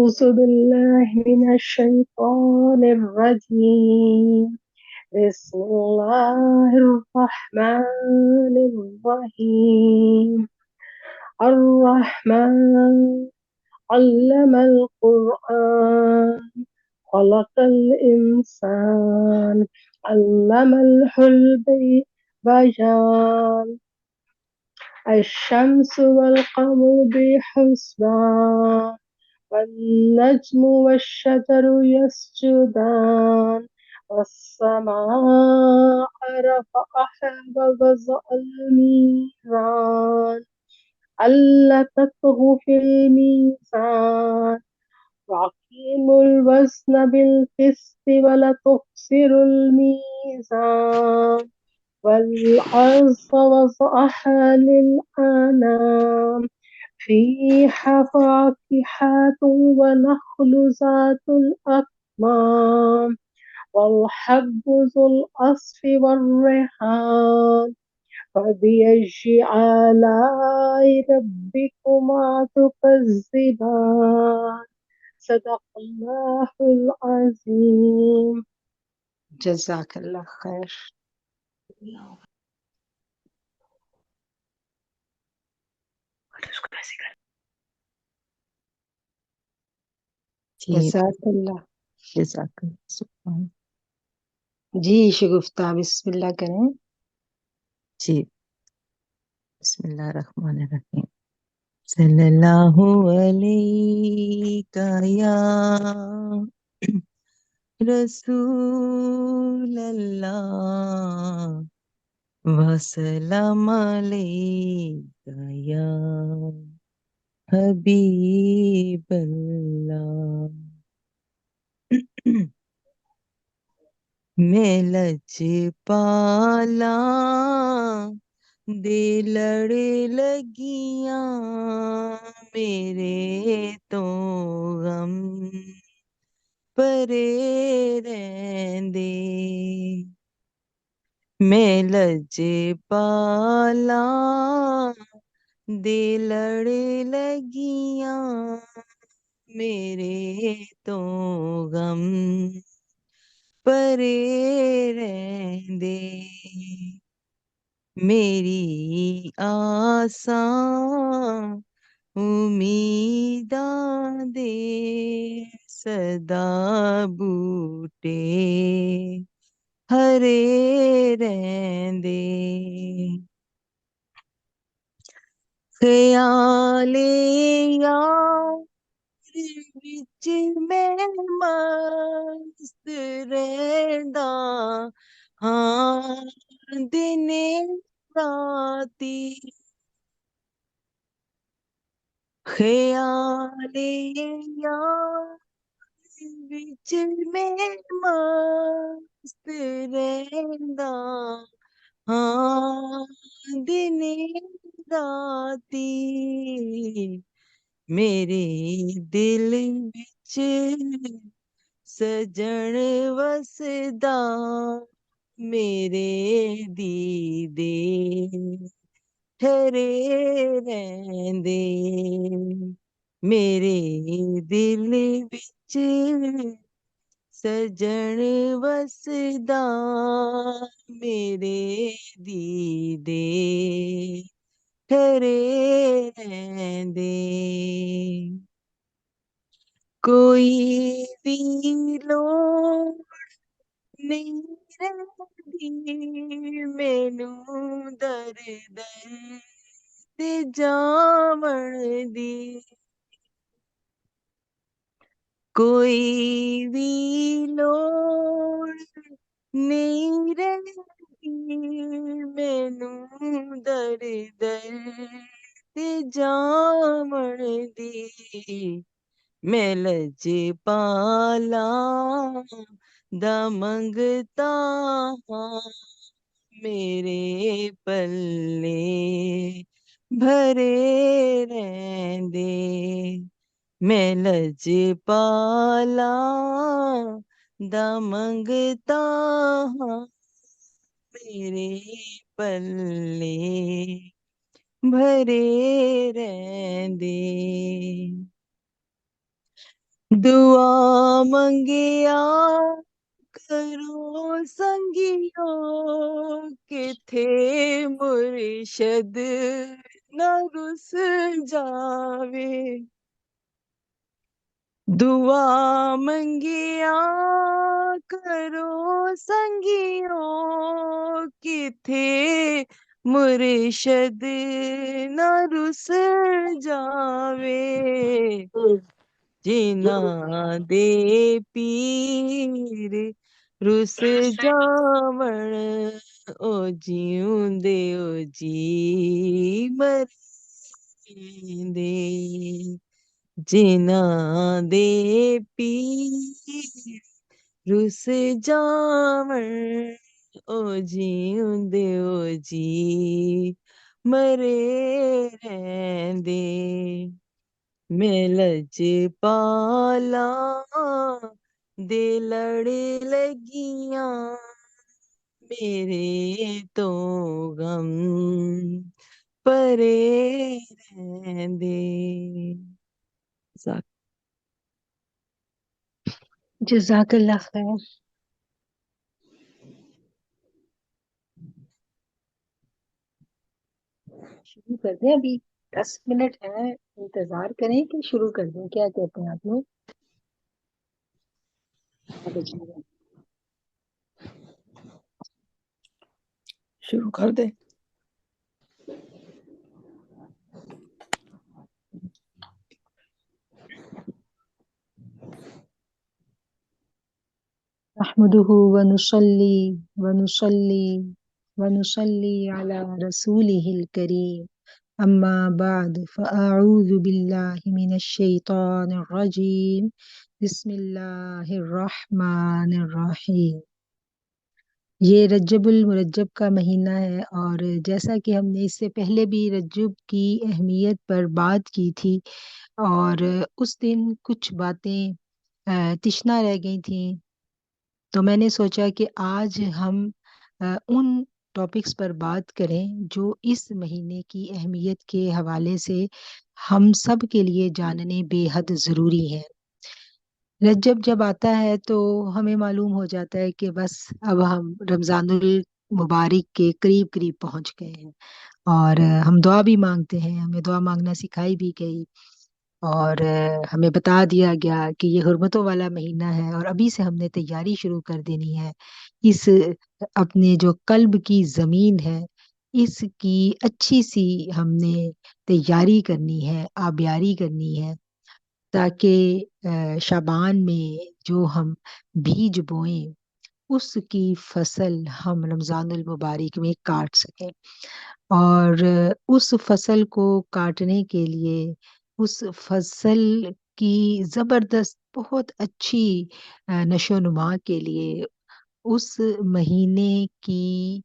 أعوذ بالله من الشيطان الرجيم بسم الله الرحمن الرحيم الرحمن علم القرآن خلق الإنسان علمه البيان الشمس والقمر بحسبان والنجم والشجر يسجدان والسماء رفعها ووضع الميزان ألا تطغوا في الميزان وأقيموا الوزن بالقسط ولا تخسروا الميزان والأرض وضعها للأنام فيها فاكهة ونخل ذات الأكمام والحب ذو العصف والريحان فبأي آلاء ربكما تكذبان صدق الله العظيم. جزاک اللہ خیر. جزاک اللہ. جزاک اللہ. جی شگفتہ بسم اللہ کریں. جی بسم اللہ الرحمن الرحیم. صلی اللہ علیہ یا رسول اللہ وسلام علیکہ یا حبیب اللہ. میں لج پالا دے لڑ لگیاں میرے تو غم پرے رہندے. میں لج پالا دے لڑ لگیاں میرے تو غم پرے رہندے. میری آساں امیداں دے صدا بوٹے ہرے رہندے. خیال یار وچ میں مست رہندا ہاں دن راتی. خیال یار وچ میں مست رہندا ہاں دن راتی. میرے دل وچ سجن وسدا میرے دیدے ٹھہرے رہندے. میرے دل وچ سجن وسدا میرے دیدے ٹھہرے رہندے. کوئی بھی لوڑ نہیں رہندی مینوں در در تے جاون دی. کوئی بھی لوڑ نہیں رہندی مینوں در در تے جاون دی. میں لج پالا دا منگتا ہاں میرے پلے بھرے رہندے. میں لج پالا دا منگتا ہاں میرے پلے بھرے رہندے. دعا منگیا کرو سنگیوں کے تھے مرشد نہ رس جاوے. دعا منگیا کرو سنگیوں کے تھے مرشد نہ رس جاوے. جنا دے پیر رس جاوڑ او جیوں دے او جی مرندے. جنا دے پیر رس جاوڑ او جیوں دے او جی مرے رہندے. میں لج پالا دے لڑ لگیاں میرے تو غم پرے رہندے. جزاک اللہ خیر. شروع کر دیں؟ ابھی 10 منٹ ہے، انتظار کریں کہ شروع کر دیں؟ کیا کہتے ہیں آپ لوگ؟ شروع کر دے. نحمده ونصلي ونصلي ونصلي على رسوله الكريم أما بعد فأعوذ بالله من الشيطان الرجيم بسم الله الرحمن الرحيم. یہ رجب المرجب کا مہینہ ہے، اور جیسا کہ ہم نے اس سے پہلے بھی رجب کی اہمیت پر بات کی تھی، اور اس دن کچھ باتیں تشنہ رہ گئی تھیں، تو میں نے سوچا کہ آج ہم ان ٹاپکس پر بات کریں جو اس مہینے کی اہمیت کے حوالے سے ہم سب کے لیے جاننے بے حد ضروری ہیں. رجب جب آتا ہے تو ہمیں معلوم ہو جاتا ہے کہ بس اب ہم رمضان المبارک کے قریب قریب پہنچ گئے ہیں، اور ہم دعا بھی مانگتے ہیں. ہمیں دعا مانگنا سکھائی بھی گئی، اور ہمیں بتا دیا گیا کہ یہ حرمتوں والا مہینہ ہے، اور ابھی سے ہم نے تیاری شروع کر دینی ہے. اس اپنے جو قلب کی زمین ہے، اس کی اچھی سی ہم نے تیاری کرنی ہے، آبیاری کرنی ہے، تاکہ شعبان میں جو ہم بیج بوئیں اس کی فصل ہم رمضان المبارک میں کاٹ سکیں. اور اس فصل کو کاٹنے کے لیے، اس فصل کی زبردست بہت اچھی نشو نما کے لیے، اس مہینے کی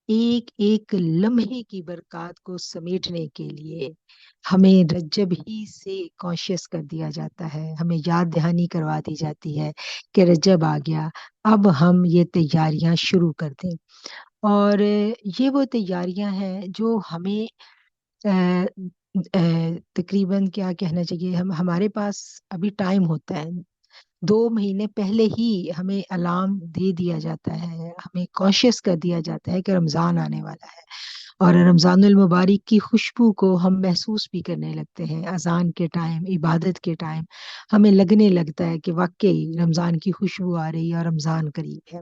ایک ایک لمحے کی برکات کو سمیٹنے کے لیے ہمیں رجب ہی سے کانشیس کر دیا جاتا ہے، ہمیں یاد دہانی کروا دی جاتی ہے کہ رجب آ گیا، اب ہم یہ تیاریاں شروع کر دیں. اور یہ وہ تیاریاں ہیں جو ہمیں تقریباً کیا کہنا چاہیے، ہمارے پاس ابھی ٹائم ہوتا ہے. 2 مہینے پہلے ہی ہمیں الارم دے دیا جاتا ہے، ہمیں کوشش کر دیا جاتا ہے کہ رمضان آنے والا ہے، اور رمضان المبارک کی خوشبو کو ہم محسوس بھی کرنے لگتے ہیں. اذان کے ٹائم، عبادت کے ٹائم ہمیں لگنے لگتا ہے کہ واقعی رمضان کی خوشبو آ رہی ہے اور رمضان قریب ہے.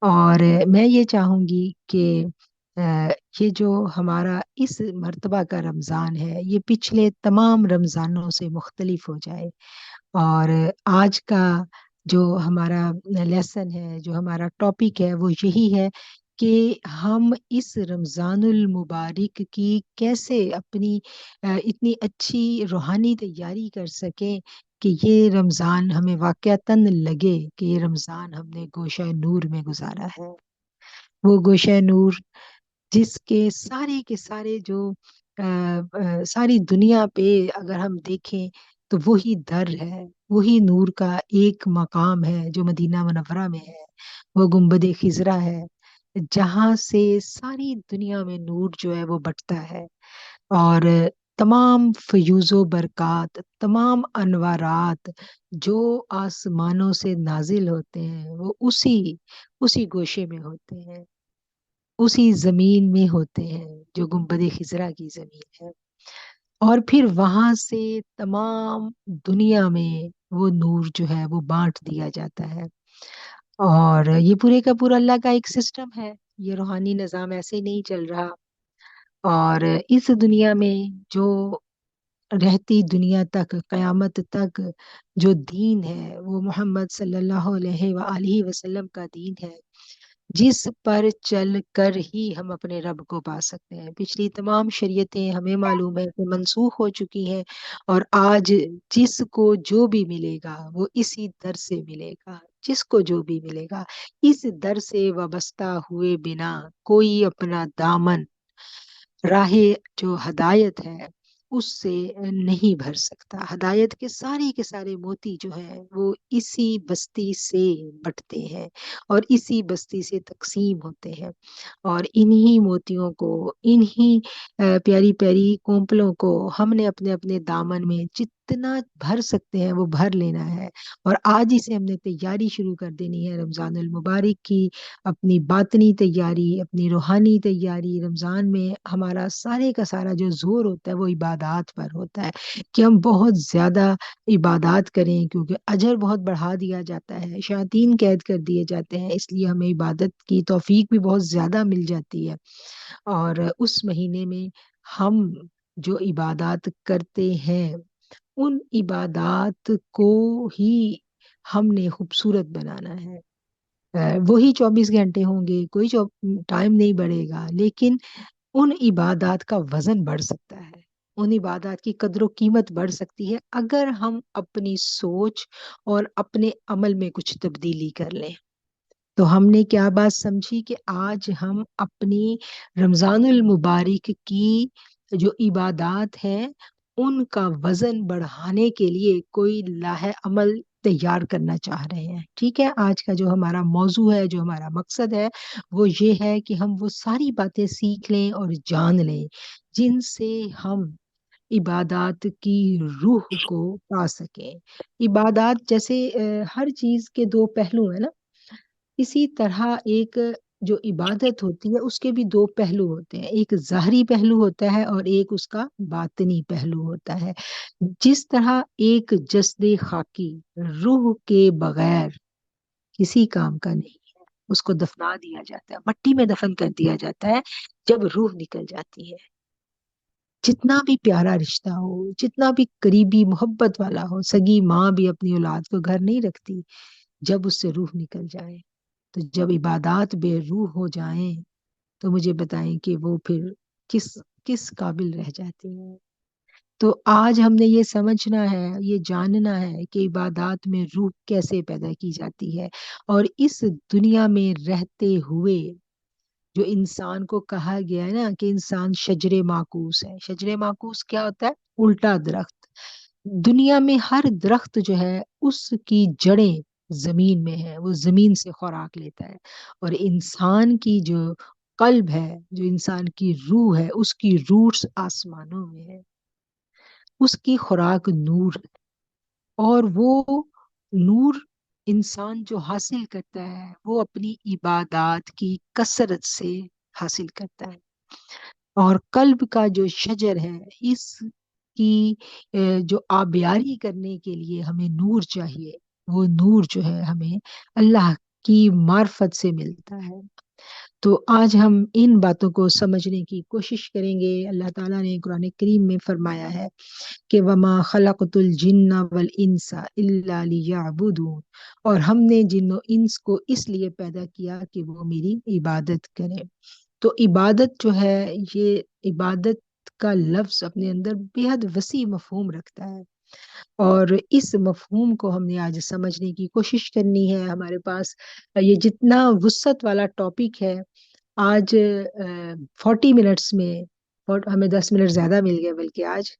اور میں یہ چاہوں گی کہ یہ جو ہمارا اس مرتبہ کا رمضان ہے، یہ پچھلے تمام رمضانوں سے مختلف ہو جائے. اور آج کا جو ہمارا لیسن ہے، جو ہمارا ٹاپک ہے، وہ یہی ہے کہ ہم اس رمضان المبارک کی کیسے اپنی اتنی اچھی روحانی تیاری کر سکیں کہ یہ رمضان ہمیں واقعتاً لگے کہ یہ رمضان ہم نے گوشہ نور میں گزارا ہے. وہ گوشہ نور جس کے سارے جو ساری دنیا پہ اگر ہم دیکھیں تو وہی در ہے، وہی نور کا ایک مقام ہے جو مدینہ منورہ میں ہے، وہ گنبد خضرا ہے، جہاں سے ساری دنیا میں نور جو ہے وہ بٹتا ہے. اور تمام فیوز و برکات، تمام انوارات جو آسمانوں سے نازل ہوتے ہیں وہ اسی گوشے میں ہوتے ہیں، اسی زمین میں ہوتے ہیں جو گنبد خضرا کی زمین ہے، اور پھر وہاں سے تمام دنیا میں وہ نور جو ہے وہ بانٹ دیا جاتا ہے۔ اور یہ پورے کا پورا اللہ کا ایک سسٹم ہے، یہ روحانی نظام ایسے نہیں چل رہا۔ اور اس دنیا میں جو رہتی دنیا تک، قیامت تک جو دین ہے وہ محمد صلی اللہ علیہ وآلہ وسلم کا دین ہے، جس پر چل کر ہی ہم اپنے رب کو پا سکتے ہیں۔ پچھلی تمام شریعتیں ہمیں معلوم ہے کہ منسوخ ہو چکی ہیں، اور آج جس کو جو بھی ملے گا وہ اسی در سے ملے گا، جس کو جو بھی ملے گا اس در سے وابستہ ہوئے بنا کوئی اپنا دامن راہ جو ہدایت ہے اس سے نہیں بھر سکتا۔ ہدایت کے سارے موتی جو ہے وہ اسی بستی سے بٹتے ہیں اور اسی بستی سے تقسیم ہوتے ہیں، اور انہی موتیوں کو، انہی پیاری پیاری کونپلوں کو ہم نے اپنے اپنے دامن میں جتنا بھر سکتے ہیں وہ بھر لینا ہے۔ اور آج ہی سے ہم نے تیاری شروع کر دینی ہے رمضان المبارک کی، اپنی باطنی تیاری، اپنی روحانی تیاری۔ رمضان میں ہمارا سارے کا سارا جو زور ہوتا ہے وہ عبادات پر ہوتا ہے، کہ ہم بہت زیادہ عبادات کریں، کیونکہ اجر بہت بڑھا دیا جاتا ہے، شیاطین قید کر دیے جاتے ہیں، اس لیے ہمیں عبادت کی توفیق بھی بہت زیادہ مل جاتی ہے۔ اور اس مہینے میں ہم جو عبادات کرتے ہیں ان عبادات کو ہی ہم نے خوبصورت بنانا ہے۔ وہی 24 گھنٹے ہوں گے، کوئی ٹائم نہیں بڑھے گا، لیکن ان عبادات کا وزن بڑھ سکتا ہے، ان عبادات کی قدر و قیمت بڑھ سکتی ہے اگر ہم اپنی سوچ اور اپنے عمل میں کچھ تبدیلی کر لیں۔ تو ہم نے کیا بات سمجھی کہ آج ہم اپنی رمضان المبارک کی جو عبادات ہیں ان کا وزن بڑھانے کے لیے کوئی لاہ عمل تیار کرنا چاہ رہے ہیں۔ ٹھیک ہے، آج کا جو ہمارا موضوع ہے، جو ہمارا مقصد ہے وہ یہ ہے کہ ہم وہ ساری باتیں سیکھ لیں اور جان لیں جن سے ہم عبادات کی روح کو پا سکیں۔ عبادات جیسے ہر چیز کے دو پہلو ہیں نا، اسی طرح ایک جو عبادت ہوتی ہے اس کے بھی دو پہلو ہوتے ہیں، ایک ظاہری پہلو ہوتا ہے اور ایک اس کا باطنی پہلو ہوتا ہے۔ جس طرح ایک جسد خاکی روح کے بغیر کسی کام کا نہیں ہے، اس کو دفنا دیا جاتا ہے، مٹی میں دفن کر دیا جاتا ہے جب روح نکل جاتی ہے۔ جتنا بھی پیارا رشتہ ہو، جتنا بھی قریبی محبت والا ہو، سگی ماں بھی اپنی اولاد کو گھر نہیں رکھتی جب اس سے روح نکل جائے۔ تو جب عبادات بے روح ہو جائیں تو مجھے بتائیں کہ وہ پھر کس کس قابل رہ جاتی ہیں۔ تو آج ہم نے یہ سمجھنا ہے، یہ جاننا ہے کہ عبادات میں روح کیسے پیدا کی جاتی ہے، اور اس دنیا میں رہتے ہوئے جو انسان کو کہا گیا ہے نا کہ انسان شجر معکوس ہے۔ شجر معکوس کیا ہوتا ہے؟ الٹا درخت۔ دنیا میں ہر درخت جو ہے اس کی جڑیں زمین میں ہے، وہ زمین سے خوراک لیتا ہے، اور انسان کی جو قلب ہے، جو انسان کی روح ہے، اس کی روٹس آسمانوں میں ہے، اس کی خوراک نور ہے، اور وہ نور انسان جو حاصل کرتا ہے وہ اپنی عبادات کی کثرت سے حاصل کرتا ہے۔ اور قلب کا جو شجر ہے اس کی جو آبیاری کرنے کے لیے ہمیں نور چاہیے، وہ نور جو ہے ہمیں اللہ کی معرفت سے ملتا ہے۔ تو آج ہم ان باتوں کو سمجھنے کی کوشش کریں گے۔ اللہ تعالیٰ نے قرآن کریم میں فرمایا ہے کہ وَمَا خَلَقْتُ الْجِنَّ وَالْإِنسَ إِلَّا لِيَعْبُدُونَ، اور ہم نے جن و انس کو اس لیے پیدا کیا کہ وہ میری عبادت کریں۔ تو عبادت جو ہے، یہ عبادت کا لفظ اپنے اندر بے حد وسیع مفہوم رکھتا ہے، اور اس مفہوم کو ہم نے آج سمجھنے کی کوشش کرنی ہے۔ ہمارے پاس یہ جتنا وسعت والا ٹاپک ہے، آج 40 منٹس میں، ہمیں 10 منٹ زیادہ مل گئے، بلکہ آج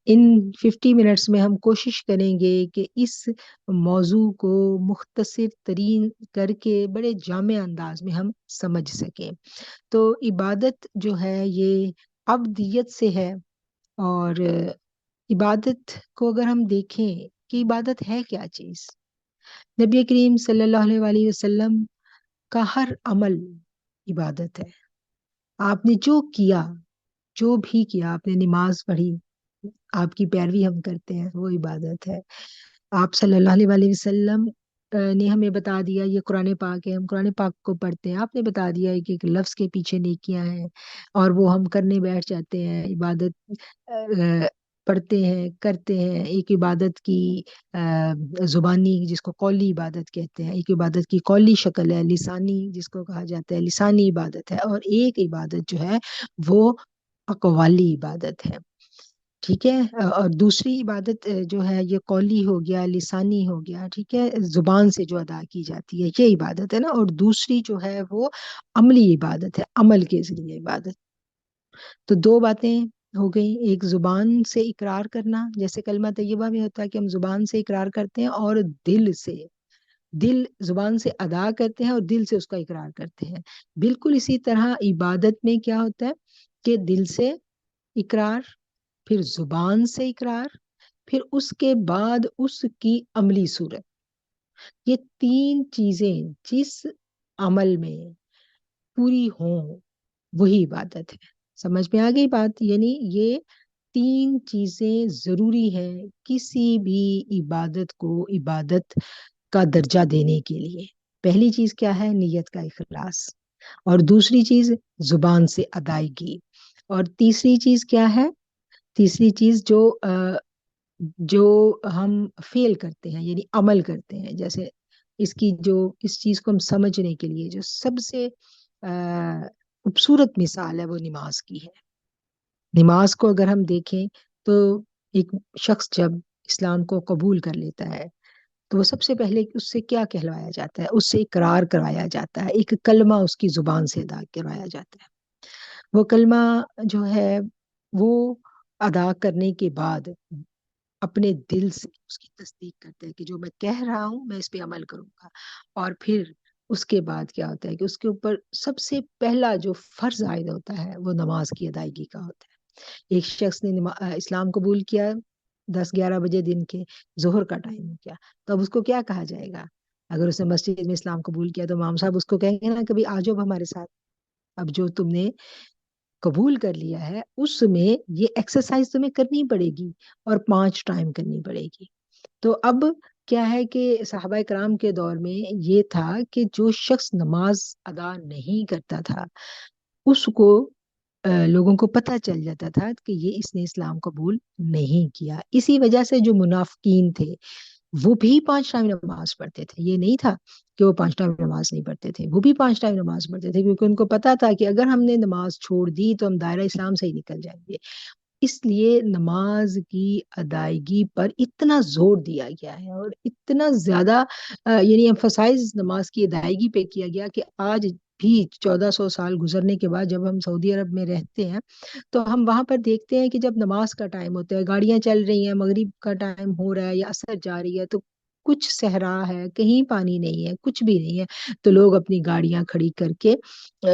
ان 50 منٹس میں ہم کوشش کریں گے کہ اس موضوع کو مختصر ترین کر کے بڑے جامع انداز میں ہم سمجھ سکیں۔ تو عبادت جو ہے یہ ابدیت سے ہے، اور عبادت کو اگر ہم دیکھیں کہ عبادت ہے کیا چیز، نبی کریم صلی اللہ علیہ وآلہ وسلم کا ہر عمل عبادت ہے. آپ نے جو کیا، جو بھی کیا، آپ نے نماز پڑھی، آپ کی پیروی ہم کرتے ہیں، وہ عبادت ہے. آپ صلی اللہ علیہ وآلہ وسلم نے ہمیں بتا دیا، یہ قرآن پاک ہے، ہم قرآن پاک کو پڑھتے ہیں، آپ نے بتا دیا ہے کہ ایک لفظ کے پیچھے نیکیاں ہیں، اور وہ ہم کرنے بیٹھ جاتے ہیں. عبادت پڑھتے ہیں، کرتے ہیں. ایک عبادت کی زبانی جس کو قولی عبادت کہتے ہیں، ایک عبادت کی قولی شکل ہے، لسانی جس کو کہا جاتا ہے لسانی عبادت ہے، اور ایک عبادت جو ہے وہ اقوالی عبادت ہے. ٹھیک ہے. اور دوسری عبادت جو ہے یہ قولی ہو گیا، لسانی ہو گیا، ٹھیک ہے، زبان سے جو ادا کی جاتی ہے یہ عبادت ہے نا. اور دوسری جو ہے وہ عملی عبادت ہے، عمل کے ذریعے عبادت. تو دو باتیں ہو گئی، ایک زبان سے اقرار کرنا، جیسے کلمہ طیبہ میں ہوتا ہے کہ ہم زبان سے اقرار کرتے ہیں اور دل زبان سے ادا کرتے ہیں اور دل سے اس کا اقرار کرتے ہیں. بالکل اسی طرح عبادت میں کیا ہوتا ہے کہ دل سے اقرار، پھر زبان سے اقرار، پھر اس کے بعد اس کی عملی صورت. یہ تین چیزیں جس عمل میں پوری ہوں وہی عبادت ہے. سمجھ میں آ گئی بات؟ یعنی یہ تین چیزیں ضروری ہیں کسی بھی عبادت کو عبادت کا درجہ دینے کے لیے. پہلی چیز کیا ہے؟ نیت کا اخلاص. اور دوسری چیز زبان سے ادائیگی. اور تیسری چیز کیا ہے؟ تیسری چیز جو ہم فیل کرتے ہیں یعنی عمل کرتے ہیں. جیسے اس چیز کو ہم سمجھنے کے لیے جو سب سے خوبصورت مثال ہے وہ نماز کی ہے. نماز کو اگر ہم دیکھیں تو ایک شخص جب اسلام کو قبول کر لیتا ہے تو وہ سب سے پہلے اس سے کیا کہلوایا جاتا ہے؟ اس سے اقرار کروایا جاتا ہے، ایک کلمہ اس کی زبان سے ادا کروایا جاتا ہے. وہ کلمہ جو ہے وہ ادا کرنے کے بعد اپنے دل سے اس کی تصدیق کرتے ہیں کہ جو میں کہہ رہا ہوں میں اس پہ عمل کروں گا. اور پھر اس کے بعد کیا ہوتا ہے کہ اس کے اوپر سب سے پہلا جو فرض عائد ہوتا ہے وہ نماز کی ادائیگی کا ہوتا ہے. ایک شخص نے اسلام قبول کیا 10-11 بجے دن کے، ظہر کا ٹائم ہو گیا، تو اب اس کو کیا کہا جائے گا؟ اگر اس نے مسجد میں اسلام قبول کیا تو امام صاحب اس کو کہیں گے نا کبھی آ جاؤ ہمارے ساتھ. اب جو تم نے قبول کر لیا ہے اس میں یہ ایکسرسائز تمہیں کرنی پڑے گی اور 5 ٹائم کرنی پڑے گی. تو اب کیا ہے کہ صحابہ کرام کے دور میں یہ تھا کہ جو شخص نماز ادا نہیں کرتا تھا اس کو لوگوں کو پتہ چل جاتا تھا کہ اس نے اسلام قبول نہیں کیا. اسی وجہ سے جو منافقین تھے وہ بھی 5 ٹائم نماز پڑھتے تھے. یہ نہیں تھا کہ وہ 5 ٹائم نماز نہیں پڑھتے تھے، وہ بھی 5 ٹائم نماز پڑھتے تھے، کیونکہ ان کو پتا تھا کہ اگر ہم نے نماز چھوڑ دی تو ہم دائرہ اسلام سے ہی نکل جائیں گے. اس لیے نماز کی ادائیگی پر اتنا زور دیا گیا ہے اور اتنا زیادہ یعنی ایمفسائز نماز کی ادائیگی پہ کیا گیا کہ آج بھی 1400 سال گزرنے کے بعد جب ہم سعودی عرب میں رہتے ہیں تو ہم وہاں پر دیکھتے ہیں کہ جب نماز کا ٹائم ہوتا ہے، گاڑیاں چل رہی ہیں، مغرب کا ٹائم ہو رہا ہے یا عصر جا رہی ہے، تو کچھ صحرا ہے، کہیں پانی نہیں ہے، کچھ بھی نہیں ہے، تو لوگ اپنی گاڑیاں کھڑی کر کے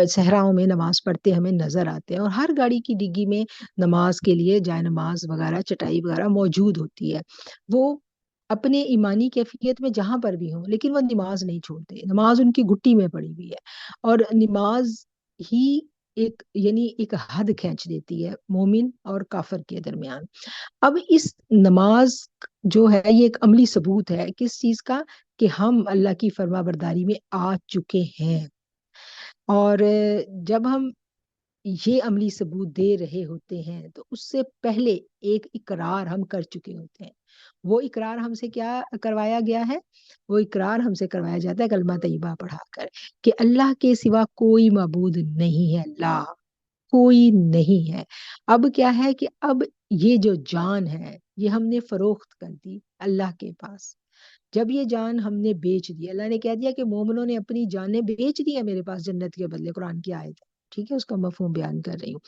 صحراؤں میں نماز پڑھتے ہمیں نظر آتے ہیں. اور ہر گاڑی کی ڈگی میں نماز کے لیے جائے نماز وغیرہ چٹائی وغیرہ موجود ہوتی ہے. وہ اپنے ایمانی کیفیت میں جہاں پر بھی ہوں لیکن وہ نماز نہیں چھوڑتے، نماز ان کی گھٹی میں پڑی ہوئی ہے. اور نماز ہی ایک حد کھینچ دیتی ہے مومن اور کافر کے درمیان. اب اس نماز جو ہے یہ ایک عملی ثبوت ہے کس چیز کا؟ کہ ہم اللہ کی فرما برداری میں آ چکے ہیں. اور جب ہم یہ عملی ثبوت دے رہے ہوتے ہیں تو اس سے پہلے ایک اقرار ہم کر چکے ہوتے ہیں. وہ اقرار ہم سے کیا کروایا گیا ہے؟ وہ اقرار ہم سے کروایا جاتا ہے کلمہ طیبہ پڑھا کر کہ اللہ کے سوا کوئی معبود نہیں ہے، لا کوئی نہیں ہے. اب کیا ہے کہ اب یہ جو جان ہے یہ ہم نے فروخت کر دی اللہ کے پاس. جب یہ جان ہم نے بیچ دی، اللہ نے کہہ دیا کہ مومنوں نے اپنی جانیں بیچ دی ہیں میرے پاس جنت کے بدلے، قرآن کی آیت ہے، ٹھیک ہے، اس کا مفہوم بیان کر رہی ہوں.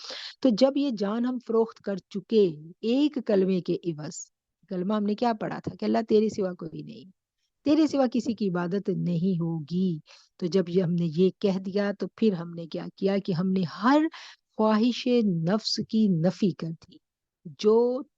تو جب یہ جان ہم فروخت کر چکے ایک کلمے کے عوض، کلمہ ہم نے کیا پڑھا تھا کہ اللہ تیرے سوا کوئی نہیں، تیرے سوا کسی کی عبادت نہیں ہوگی. تو جب ہم نے یہ کہہ دیا تو پھر ہم نے کیا کیا کہ ہم نے ہر خواہش نفس کی نفی کر دی. جو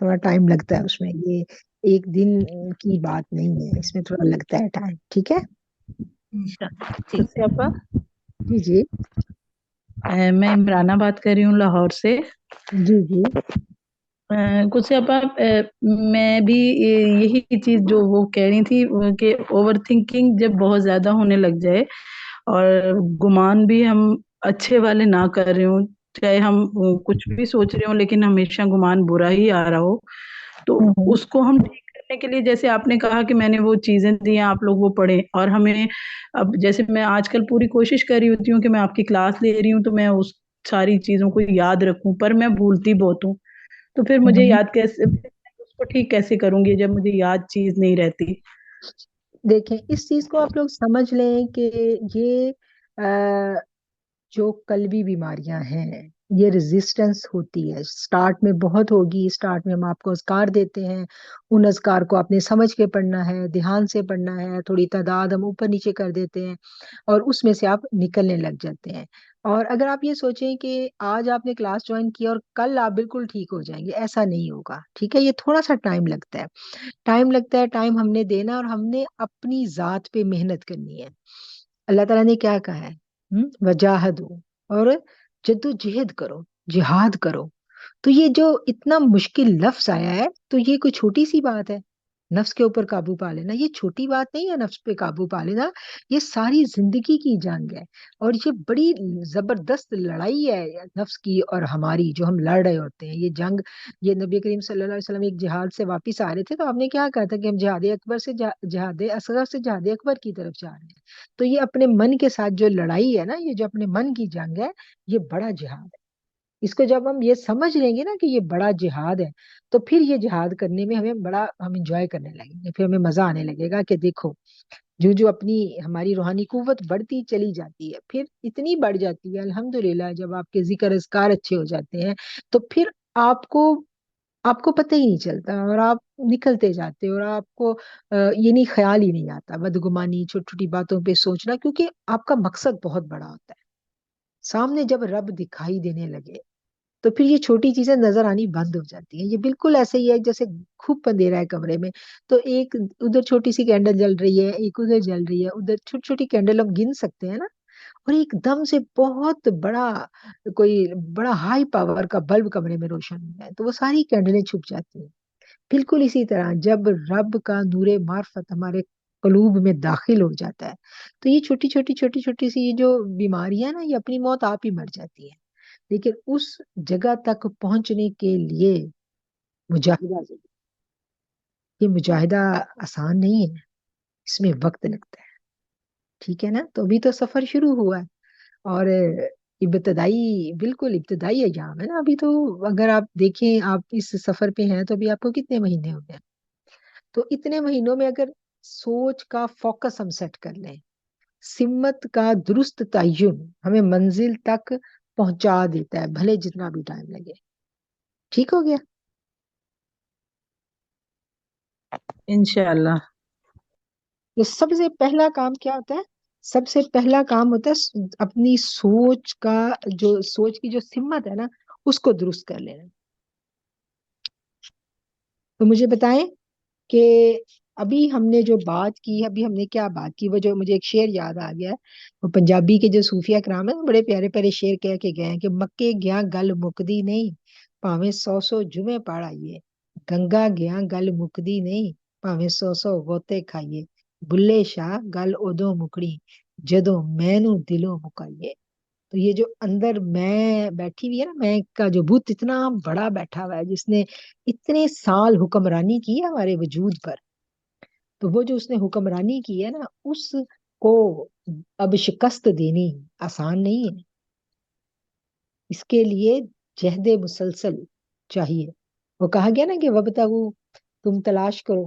تھوڑا ٹائم لگتا ہے اس میں، یہ ایک دن کی بات نہیں ہے، اس میں تھوڑا لگتا ہے ٹائم. ٹھیک ہے. انشاءاللہ ٹھیک قدسی آپا، جی جی میں عمرانہ بات کر رہی ہوں لاہور سے. جی جی قدسی آپا، میں بھی یہی چیز جو وہ کہہ رہی تھی کہ اوور تھنکنگ جب بہت زیادہ ہونے لگ جائے اور گمان بھی ہم اچھے والے نہ کر رہے ہوں، چاہے ہم کچھ بھی سوچ رہے ہوں لیکن ہمیشہ گمان برا ہی آ رہا ہو، تو ہوں اس کو ہم ٹھیک کرنے کے لیے جیسے آپ نے کہا کہ میں نے وہ چیزیں دی ہیں، آپ لوگ وہ پڑھیں. اور ہمیں اب جیسے میں آج کل پوری کوشش کر رہی ہوتی ہوں کہ میں آپ کی کلاس لے رہی ہوں تو میں اس ساری چیزوں کو یاد رکھوں، پر میں بھولتی بہت ہوں. تو پھر مجھے ہوں. یاد کیسے، اس کو ٹھیک کیسے کروں گی جب مجھے یاد چیز نہیں رہتی؟ دیکھیں اس چیز کو آپ لوگ سمجھ لیں کہ یہ جو قلبی بیماریاں ہیں یہ ریزسٹنس ہوتی ہے. سٹارٹ میں بہت ہوگی، سٹارٹ میں ہم آپ کو اذکار دیتے ہیں، ان اذکار کو آپ نے سمجھ کے پڑھنا ہے، دھیان سے پڑھنا ہے، تھوڑی تعداد ہم اوپر نیچے کر دیتے ہیں اور اس میں سے آپ نکلنے لگ جاتے ہیں. اور اگر آپ یہ سوچیں کہ آج آپ نے کلاس جوائن کیا اور کل آپ بالکل ٹھیک ہو جائیں گے، ایسا نہیں ہوگا. ٹھیک ہے، یہ تھوڑا سا ٹائم لگتا ہے. ٹائم ہم نے دینا اور ہم نے اپنی ذات پہ محنت کرنی ہے. اللہ تعالیٰ نے کیا کہا ہے؟ وجاہدو، اور جدوجہد کرو، جہاد کرو. تو یہ جو اتنا مشکل لفظ آیا ہے تو یہ کوئی چھوٹی سی بات ہے؟ نفس کے اوپر قابو پا لینا یہ چھوٹی بات نہیں ہے. نفس پہ قابو پا لینا یہ ساری زندگی کی جنگ ہے، اور یہ بڑی زبردست لڑائی ہے نفس کی اور ہماری جو ہم لڑ رہے ہوتے ہیں. یہ جنگ، یہ نبی کریم صلی اللہ علیہ وسلم ایک جہاد سے واپس آ رہے تھے تو آپ نے کیا کہا تھا کہ ہم جہاد اکبر سے جہاد اصغر سے جہاد اکبر کی طرف جا رہے ہیں. تو یہ اپنے من کے ساتھ جو لڑائی ہے نا، یہ جو اپنے من کی جنگ ہے، یہ بڑا جہاد ہے. اس کو جب ہم یہ سمجھ لیں گے نا کہ یہ بڑا جہاد ہے تو پھر یہ جہاد کرنے میں ہم انجوائے کرنے لگیں گے، پھر ہمیں مزہ آنے لگے گا کہ دیکھو جو اپنی ہماری روحانی قوت بڑھتی چلی جاتی ہے، پھر اتنی بڑھ جاتی ہے الحمدللہ. جب آپ کے ذکر اذکار اچھے ہو جاتے ہیں تو پھر آپ کو آپ کو پتہ ہی نہیں چلتا اور آپ نکلتے جاتے اور آپ کو یہ نہیں، خیال ہی نہیں آتا بدگمانی، چھوٹی چھوٹی باتوں پہ سوچنا، کیونکہ آپ کا مقصد بہت بڑا ہوتا ہے. سامنے جب رب دکھائی دینے لگے تو پھر یہ چھوٹی چیزیں نظر آنی بند ہو جاتی ہیں. یہ بالکل ایسے ہی ہے جیسے خوب اندھیرا ہے کمرے میں تو ایک ادھر چھوٹی سی کینڈل جل رہی ہے، ایک ادھر جل رہی ہے، ادھر چھوٹی چھوٹی کینڈل ہم گن سکتے ہیں نا، اور ایک دم سے بہت بڑا کوئی بڑا ہائی پاور کا بلب کمرے میں روشن ہو جائے تو وہ ساری کینڈلیں چھپ جاتی ہیں. بالکل اسی طرح جب رب کا نور معرفت ہمارے قلوب میں داخل ہو جاتا ہے تو یہ چھوٹی سی یہ جو بیماریاں نا، یہ اپنی موت آپ ہی مر جاتی ہے. لیکن اس جگہ تک پہنچنے کے لیے مجاہدہ ضروری ہے. یہ مجاہدہ آسان نہیں ہے، اس میں وقت لگتا ہے. ٹھیک ہے نا، تو ابھی تو سفر شروع ہوا ہے اور بالکل ابتدائی ایام ہے نا ابھی تو. اگر آپ دیکھیں آپ اس سفر پہ ہیں تو ابھی آپ کو کتنے مہینے ہو گئے؟ تو اتنے مہینوں میں اگر سوچ کا فوکس ہم سیٹ کر لیں، سمت کا درست تعین ہمیں منزل تک پہنچا دیتا ہے، بھلے جتنا بھی ٹائم لگے. ٹھیک ہو گیا؟ انشاءاللہ. یہ سب سے پہلا کام کیا ہوتا ہے؟ سب سے پہلا کام ہوتا ہے اپنی سوچ کا، جو سوچ کی جو سمت ہے نا اس کو درست کر لینا. تو مجھے بتائیں کہ ابھی ہم نے جو بات کی، ابھی ہم نے کیا بات کی؟ وہ جو مجھے ایک شعر یاد آ گیا ہے، وہ پنجابی کے جو صوفیہ کرام ہیں بڑے پیارے پیارے شعر کہہ کے گئے ہیں کہ مکے گیا گل مکدی نہیں، پاویں 100 جمعے پڑھائیے. گنگا گیا گل مکدی نہیں، پاویں 100 غوطے کھائیے. بلے شاہ گل ادو مکڑی جدوں میں نو دلوں مکائیے. تو یہ جو اندر میں بیٹھی ہوئی ہے نا، میں کا جو بت اتنا بڑا بیٹھا ہوا ہے جس نے اتنے سال حکمرانی کی ہے ہمارے وجود پر، تو وہ جو اس نے حکمرانی کی ہے نا اس کو اب شکست دینی آسان نہیں ہے. اس کے لیے جہد مسلسل چاہیے. وہ کہا گیا نا کہ وبتغوا، تم تلاش کرو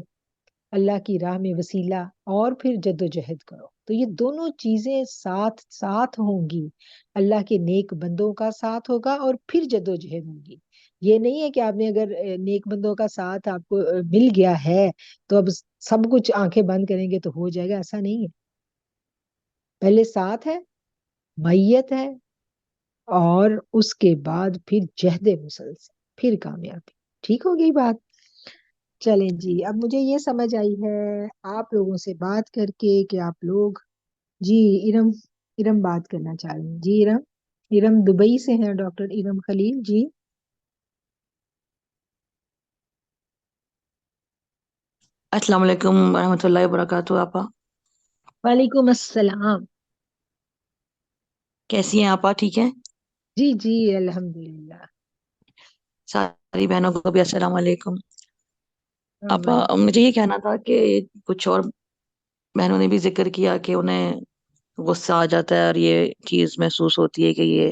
اللہ کی راہ میں وسیلہ اور پھر جد و جہد کرو. تو یہ دونوں چیزیں ساتھ ساتھ ہوں گی. اللہ کے نیک بندوں کا ساتھ ہوگا اور پھر جد و جہد ہوگی. یہ نہیں ہے کہ آپ نے اگر نیک بندوں کا ساتھ آپ کو مل گیا ہے تو اب سب کچھ آنکھیں بند کریں گے تو ہو جائے گا، ایسا نہیں ہے. پہلے ساتھ ہے، میت ہے، اور اس کے بعد پھر جہد مسلسل، پھر کامیابی. ٹھیک ہو گئی بات؟ چلیں جی، اب مجھے یہ سمجھ آئی ہے آپ لوگوں سے بات کر کے کہ آپ لوگ، جی ارم، ارم بات کرنا چاہ رہی ہیں، جی ارم، ارم دبئی سے ہیں، ڈاکٹر ارم خلیل جی۔ السلام علیکم ورحمۃ اللہ وبرکاتہ. آپا وعلیکم السلام۔ کیسی ہیں؟ آپا ٹھیک ہیں؟ جی جی الحمدللہ۔ ساری بہنوں کو بھی السلام علیکم. آپا وعلیکم۔ مجھے یہ کہنا تھا کہ کچھ اور بہنوں نے بھی ذکر کیا کہ انہیں غصہ آ جاتا ہے اور یہ چیز محسوس ہوتی ہے کہ یہ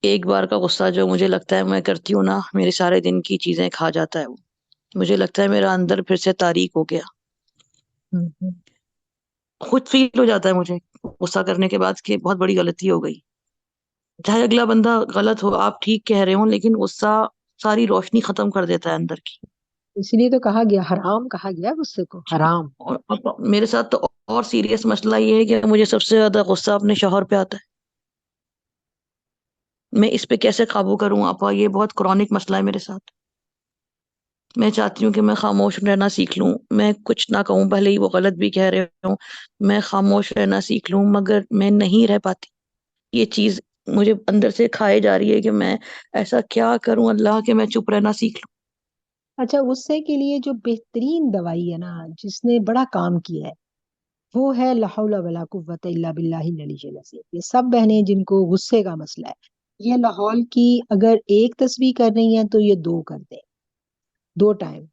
ایک بار کا غصہ جو مجھے لگتا ہے میں کرتی ہوں نا، میرے سارے دن کی چیزیں کھا جاتا ہے وہ. مجھے لگتا ہے میرا اندر پھر سے تاریک ہو گیا. خود فیل ہو جاتا ہے مجھے غصہ کرنے کے بعد کہ بہت بڑی غلطی ہو گئی. چاہے اگلا بندہ غلط ہو، آپ ٹھیک کہہ رہے ہوں، لیکن غصہ ساری روشنی ختم کر دیتا ہے اندر کی. اس لیے تو کہا گیا حرام، کہا گیا غصے کو حرام۔ اور آپا میرے ساتھ تو اور سیریس مسئلہ یہ ہے کہ مجھے سب سے زیادہ غصہ اپنے شوہر پہ آتا ہے. میں اس پہ کیسے قابو کروں آپا؟ یہ بہت کرونک مسئلہ ہے میرے ساتھ. میں چاہتی ہوں کہ میں خاموش رہنا سیکھ لوں، میں کچھ نہ کہوں، بھلے ہی وہ غلط بھی کہہ رہے ہوں، میں خاموش رہنا سیکھ لوں، مگر میں نہیں رہ پاتی. یہ چیز مجھے اندر سے کھائے جا رہی ہے کہ میں ایسا کیا کروں اللہ کہ میں چپ رہنا سیکھ لوں. اچھا، غصے کے لیے جو بہترین دوائی ہے نا، جس نے بڑا کام کیا ہے، وہ ہے لا حول ولا قوت الا باللہ العلی العظیم۔ یہ سب بہنیں جن کو غصے کا مسئلہ ہے، یہ لاہور کی اگر ایک تسبیح کر رہی ہیں تو یہ دو کر دیں، 2 ٹائم۔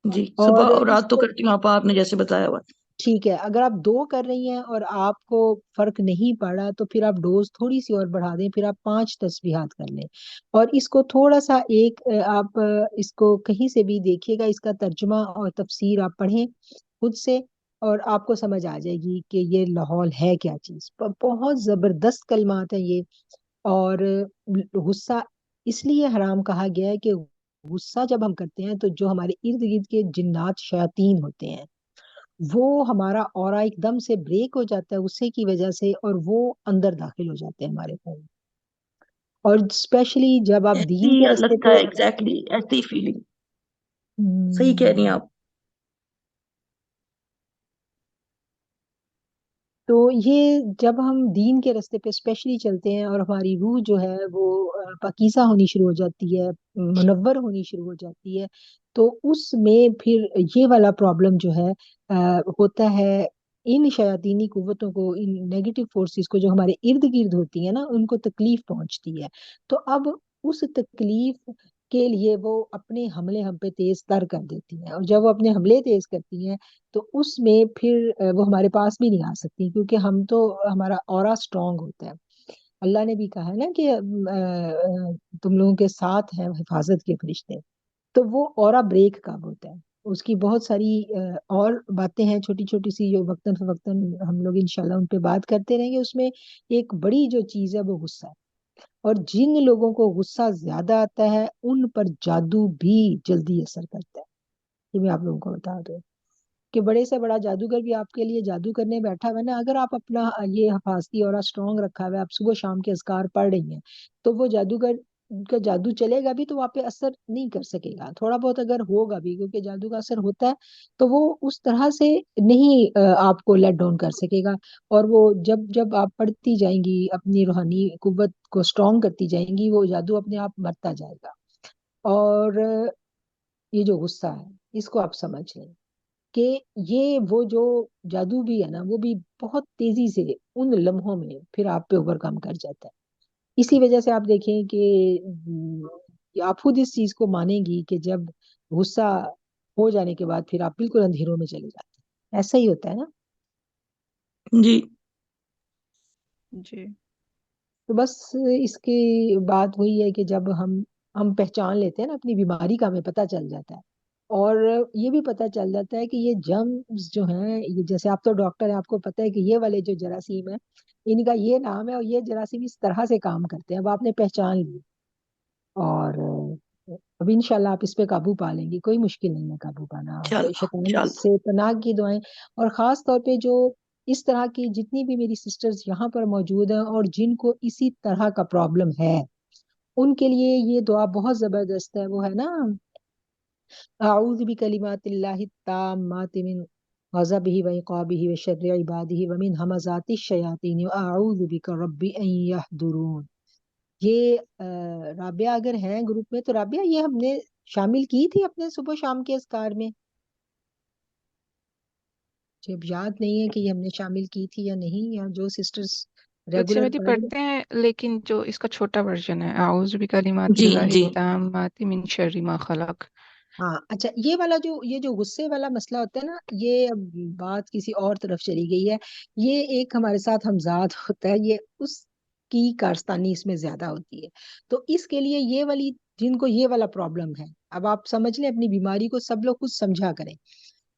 جی اور صبح اور اس رات تو کو کرتی ہوں آپا، آپ نے جیسے بتایا ہوا. ٹھیک ہے، اگر آپ 2 کر رہی ہیں اور آپ کو فرق نہیں پڑا تو پھر آپ ڈوز تھوڑی سی اور بڑھا دیں، پھر آپ 5 تسبیحات کر لیں، اور اس کو تھوڑا سا آپ اس کو کہیں سے بھی دیکھیے گا، اس کا ترجمہ اور تفسیر آپ پڑھیں خود سے، اور آپ کو سمجھ آ جائے گی کہ یہ لاہور ہے کیا چیز۔ بہت زبردست کلمات ہیں یہ۔ اور غصہ اس لیے حرام کہا گیا ہے کہ غصہ جب ہم کرتے ہیں تو جو ہمارے ارد گرد کے جنات شیاطین ہوتے ہیں، وہ ہمارا اورا ایک دم سے بریک ہو جاتا ہے غصے کی وجہ سے، اور وہ اندر داخل ہو جاتے ہیں ہمارے خون میں۔ اور اسپیشلی جب آپ ایسے دین ہی کے راستے لگتا پہ ہے، ایگزیکٹلی ایسی فیلنگ. صحیح کہہ رہی ہیں ہم، آپ. تو یہ جب ہم دین کے راستے پہ اسپیشلی چلتے ہیں اور ہماری روح جو ہے وہ پاکیزہ ہونی شروع ہو جاتی ہے، منور ہونی شروع ہو جاتی ہے، تو اس میں پھر یہ والا پرابلم جو ہے ہوتا ہے، ان شیاطینی قوتوں کو، ان نیگیٹو فورسز کو جو ہمارے ارد گرد ہوتی ہیں نا، ان کو تکلیف پہنچتی ہے۔ تو اب اس تکلیف کے لیے وہ اپنے حملے ہم پہ تیز تر کر دیتی ہیں، اور جب وہ اپنے حملے تیز کرتی ہیں تو اس میں پھر وہ ہمارے پاس بھی نہیں آ سکتی، کیونکہ ہم تو، ہمارا اورا اسٹرانگ ہوتا ہے۔ اللہ نے بھی کہا ہے نا کہ تم لوگوں کے ساتھ ہیں حفاظت کے فرشتے، تو وہ اورا بریک کب ہوتا ہے، اس کی بہت ساری اور باتیں ہیں چھوٹی چھوٹی سی، جو وقتاً فوقتاً ہم لوگ انشاءاللہ ان پہ بات کرتے رہیں گے۔ اس میں ایک بڑی جو چیز ہے وہ غصہ ہے، اور جن لوگوں کو غصہ زیادہ آتا ہے ان پر جادو بھی جلدی اثر کرتا ہے۔ یہ میں آپ لوگوں کو بتا دوں کہ بڑے سے بڑا جادوگر بھی آپ کے لیے جادو کرنے بیٹھا ہوا ہے نا، اگر آپ اپنا یہ حفاظتی اور اسٹرانگ رکھا ہوا ہے، آپ صبح شام کے اذکار پڑھ رہی ہیں، تو وہ جادوگر کا جادو چلے گا بھی تو آپ پہ اثر نہیں کر سکے گا، تھوڑا بہت اگر ہوگا بھی، کیونکہ جادو کا اثر ہوتا ہے تو وہ اس طرح سے نہیں آپ کو لیٹ ڈاؤن کر سکے گا۔ اور وہ جب جب آپ پڑھتی جائیں گی، اپنی روحانی قوت کو اسٹرانگ کرتی جائیں گی، وہ جادو اپنے آپ مرتا جائے گا۔ اور یہ جو غصہ ہے اس کو آپ سمجھ لیں کہ یہ وہ جو جادو بھی ہے نا، وہ بھی بہت تیزی سے ان لمحوں میں پھر آپ پہ اوور کم کر جاتا ہے۔ اسی وجہ سے آپ دیکھیں کہ آپ خود اس چیز کو مانیں گی کہ جب غصہ ہو جانے کے بعد پھر آپ بالکل اندھیروں میں چلے جاتے ہیں، ایسا ہی ہوتا ہے نا۔ جی جی تو بس اس کی بات وہی ہے کہ جب ہم پہچان لیتے ہیں نا اپنی بیماری کا، ہمیں پتہ چل جاتا ہے، اور یہ بھی پتہ چل جاتا ہے کہ یہ جرمز جو ہیں، یہ جیسے آپ تو ڈاکٹر ہیں، آپ کو پتہ ہے کہ یہ والے جو جراثیم ہیں، ان کا یہ نام ہے، اور یہ جراثیم اس طرح سے کام کرتے ہیں، اب آپ نے پہچان لی، اور اب انشاءاللہ آپ اس پہ قابو پا لیں گی، کوئی مشکل نہیں ہے قابو پانا، اور انشاءاللہ شیطان انشاءاللہ. سے پناہ کی دعائیں۔ اور خاص طور پہ جو اس طرح کی جتنی بھی میری سسٹرز یہاں پر موجود ہیں اور جن کو اسی طرح کا پرابلم ہے، ان کے لیے یہ دعا بہت زبردست ہے، وہ ہے نا اعوذ بکلمات اللہ التامات من غضبہ وعقابہ وشر عبادہ ومن ہمزات الشیاطین واعوذ بک رب ان یحضرون۔ یہ رابعہ اگر ہیں گروپ میں تو رابعہ یہ ہم نے شامل کی تھی اپنے صبح و شام کے اذکار میں؟ جب یاد نہیں ہے کہ یہ ہم نے شامل کی تھی یا نہیں، یا جو سسٹرز بچے ریگولر میری پڑھ پڑھتے ہیں، لیکن جو اس کا چھوٹا ورژن ہے، اعوذ بکلمات جی اللہ جی التامات من شر ما خلق۔ ہاں اچھا، یہ جو غصے والا مسئلہ ہوتا ہے نا، یہ اب بات کسی اور طرف چلی گئی ہے، یہ ایک ہمارے ساتھ ہمزاد ہوتا ہے، یہ اس کی کارستانی اس میں زیادہ ہوتی ہے، تو اس کے لیے یہ والی جن کو یہ والا پرابلم ہے، اب آپ سمجھ لیں اپنی بیماری کو، سب لوگ کچھ سمجھا کریں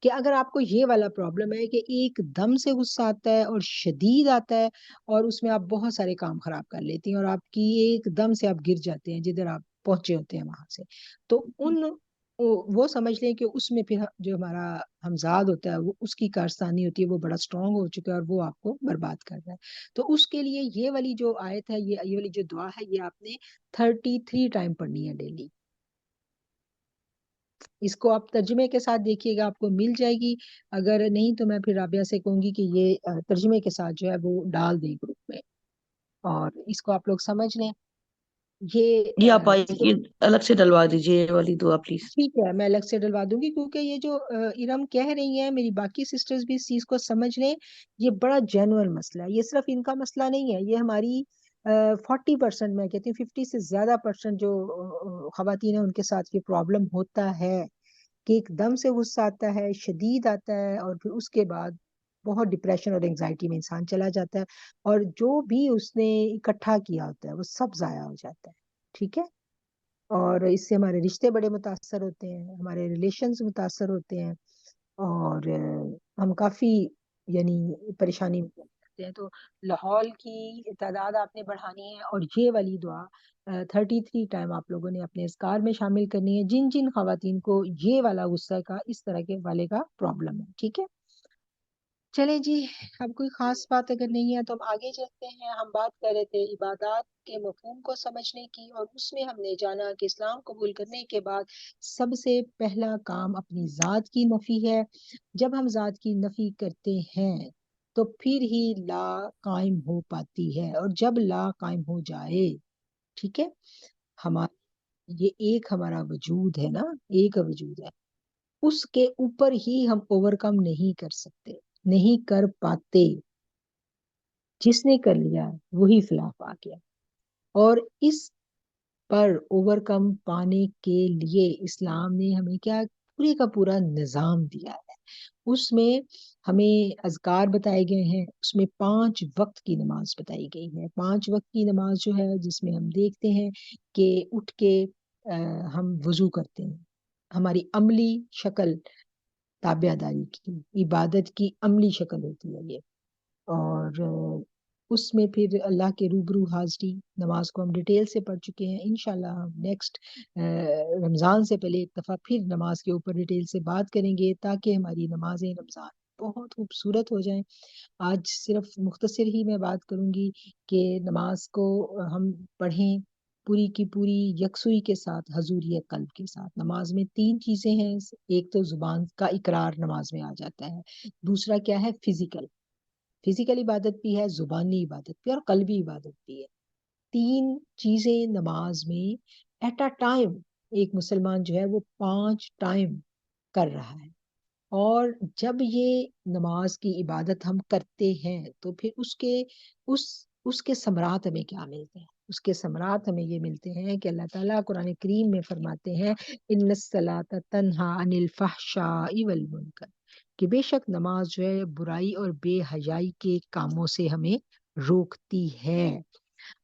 کہ اگر آپ کو یہ والا پرابلم ہے کہ ایک دم سے غصہ آتا ہے اور شدید آتا ہے، اور اس میں آپ بہت سارے کام خراب کر لیتی ہیں اور آپ کی ایک دم سے آپ گر جاتے ہیں جدھر آپ پہنچے ہوتے ہیں وہاں سے، تو وہ سمجھ لیں کہ اس میں پھر جو ہمارا ہمزاد ہوتا ہے وہ اس کی کارستانی ہوتی ہے، وہ بڑا اسٹرانگ ہو چکا ہے اور وہ آپ کو برباد کر رہا ہے۔ تو اس کے لیے یہ والی جو آیت ہے، یہ والی جو دعا ہے، یہ آپ نے 33 ٹائم پڑھنی ہے ڈیلی۔ اس کو آپ ترجمے کے ساتھ دیکھیے گا، آپ کو مل جائے گی، اگر نہیں تو میں پھر رابعہ سے کہوں گی کہ یہ ترجمے کے ساتھ جو ہے وہ ڈال دیں گروپ میں، اور اس کو آپ لوگ سمجھ لیں۔ یہ آپ یہ یہ الگ سے ڈلوا دیجیے یہ والی دعا پلیز۔ ٹھیک ہے، میں الگ سے ڈلوا دوں گی، کیونکہ یہ جو ارم کہہ رہی ہیں، میری باقی سسٹرز بھی اس چیز کو سمجھ لیں، یہ بڑا جینوئن مسئلہ ہے، یہ صرف ان کا مسئلہ نہیں ہے، یہ ہماری 40%، میں کہتی ہوں 50 سے زیادہ پرسنٹ جو خواتین ہیں ان کے ساتھ یہ پرابلم ہوتا ہے کہ ایک دم سے غصہ آتا ہے، شدید آتا ہے، اور پھر اس کے بعد بہت ڈپریشن اور انگزائٹی میں انسان چلا جاتا ہے، اور جو بھی اس نے اکٹھا کیا ہوتا ہے وہ سب ضائع ہو جاتا ہے۔ ٹھیک ہے، اور اس سے ہمارے رشتے بڑے متاثر ہوتے ہیں، ہمارے ریلیشنز متاثر ہوتے ہیں، اور ہم کافی یعنی پریشانی میں ہوتے ہیں۔ تو لاہور کی تعداد آپ نے بڑھانی ہے، اور یہ والی دعا 33 ٹائم آپ لوگوں نے اپنے اذکار میں شامل کرنی ہے، جن جن خواتین کو یہ والا غصہ کا، اس طرح کے والے کا پرابلم ہے۔ ٹھیک ہے، چلیں جی، اب کوئی خاص بات اگر نہیں ہے تو ہم آگے چلتے ہیں۔ ہم بات کر رہے تھے عبادات کے مفہوم کو سمجھنے کی، اور اس میں ہم نے جانا کہ اسلام قبول کرنے کے بعد سب سے پہلا کام اپنی ذات کی نفی ہے۔ جب ہم ذات کی نفی کرتے ہیں تو پھر ہی لا قائم ہو پاتی ہے، اور جب لا قائم ہو جائے، ٹھیک ہے، ہمارا یہ ایک ہمارا وجود ہے نا، ایک وجود ہے، اس کے اوپر ہی ہم اوور کم نہیں کر سکتے، نہیں کر پاتے، جس نے کر لیا وہی فلاح پا گیا۔ اور اس پر اوور کم پانے کے لیے اسلام نے ہمیں کیا پورے کا پورا نظام دیا ہے، اس میں ہمیں اذکار بتائے گئے ہیں، اس میں 5 وقت کی نماز بتائی گئی ہے۔ 5 وقت کی نماز جو ہے، جس میں ہم دیکھتے ہیں کہ اٹھ کے ہم وضو کرتے ہیں، ہماری عملی شکل تابع داری کی، عبادت کی عملی شکل ہوتی ہے یہ، اور اس میں پھر اللہ کے روبرو حاضری، نماز کو ہم ڈیٹیل سے پڑھ چکے ہیں، انشاءاللہ ہم نیکسٹ رمضان سے پہلے ایک دفعہ پھر نماز کے اوپر ڈیٹیل سے بات کریں گے، تاکہ ہماری نمازیں رمضان بہت خوبصورت ہو جائیں۔ آج صرف مختصر ہی میں بات کروں گی کہ نماز کو ہم پڑھیں پوری کی پوری یکسوئی کے ساتھ، حضوری قلب کے ساتھ۔ نماز میں 3 چیزیں ہیں، ایک تو زبان کا اقرار نماز میں آ جاتا ہے، دوسرا کیا ہے، فزیکل عبادت بھی ہے، زبانی عبادت بھی، اور قلبی عبادت بھی ہے۔ 3 چیزیں نماز میں ایٹ اے ٹائم ایک مسلمان جو ہے وہ 5 ٹائم کر رہا ہے، اور جب یہ نماز کی عبادت ہم کرتے ہیں تو پھر اس کے ثمرات ہمیں کیا ملتے ہیں؟ اس کے ثمرات ہمیں یہ ملتے ہیں کہ اللہ تعالیٰ قرآن کریم میں فرماتے ہیں ان الصلاۃ تنہا عن الفحشاء والمنکر، کہ بے شک نماز جو ہے برائی اور بے حیائی کے کاموں سے ہمیں روکتی ہے۔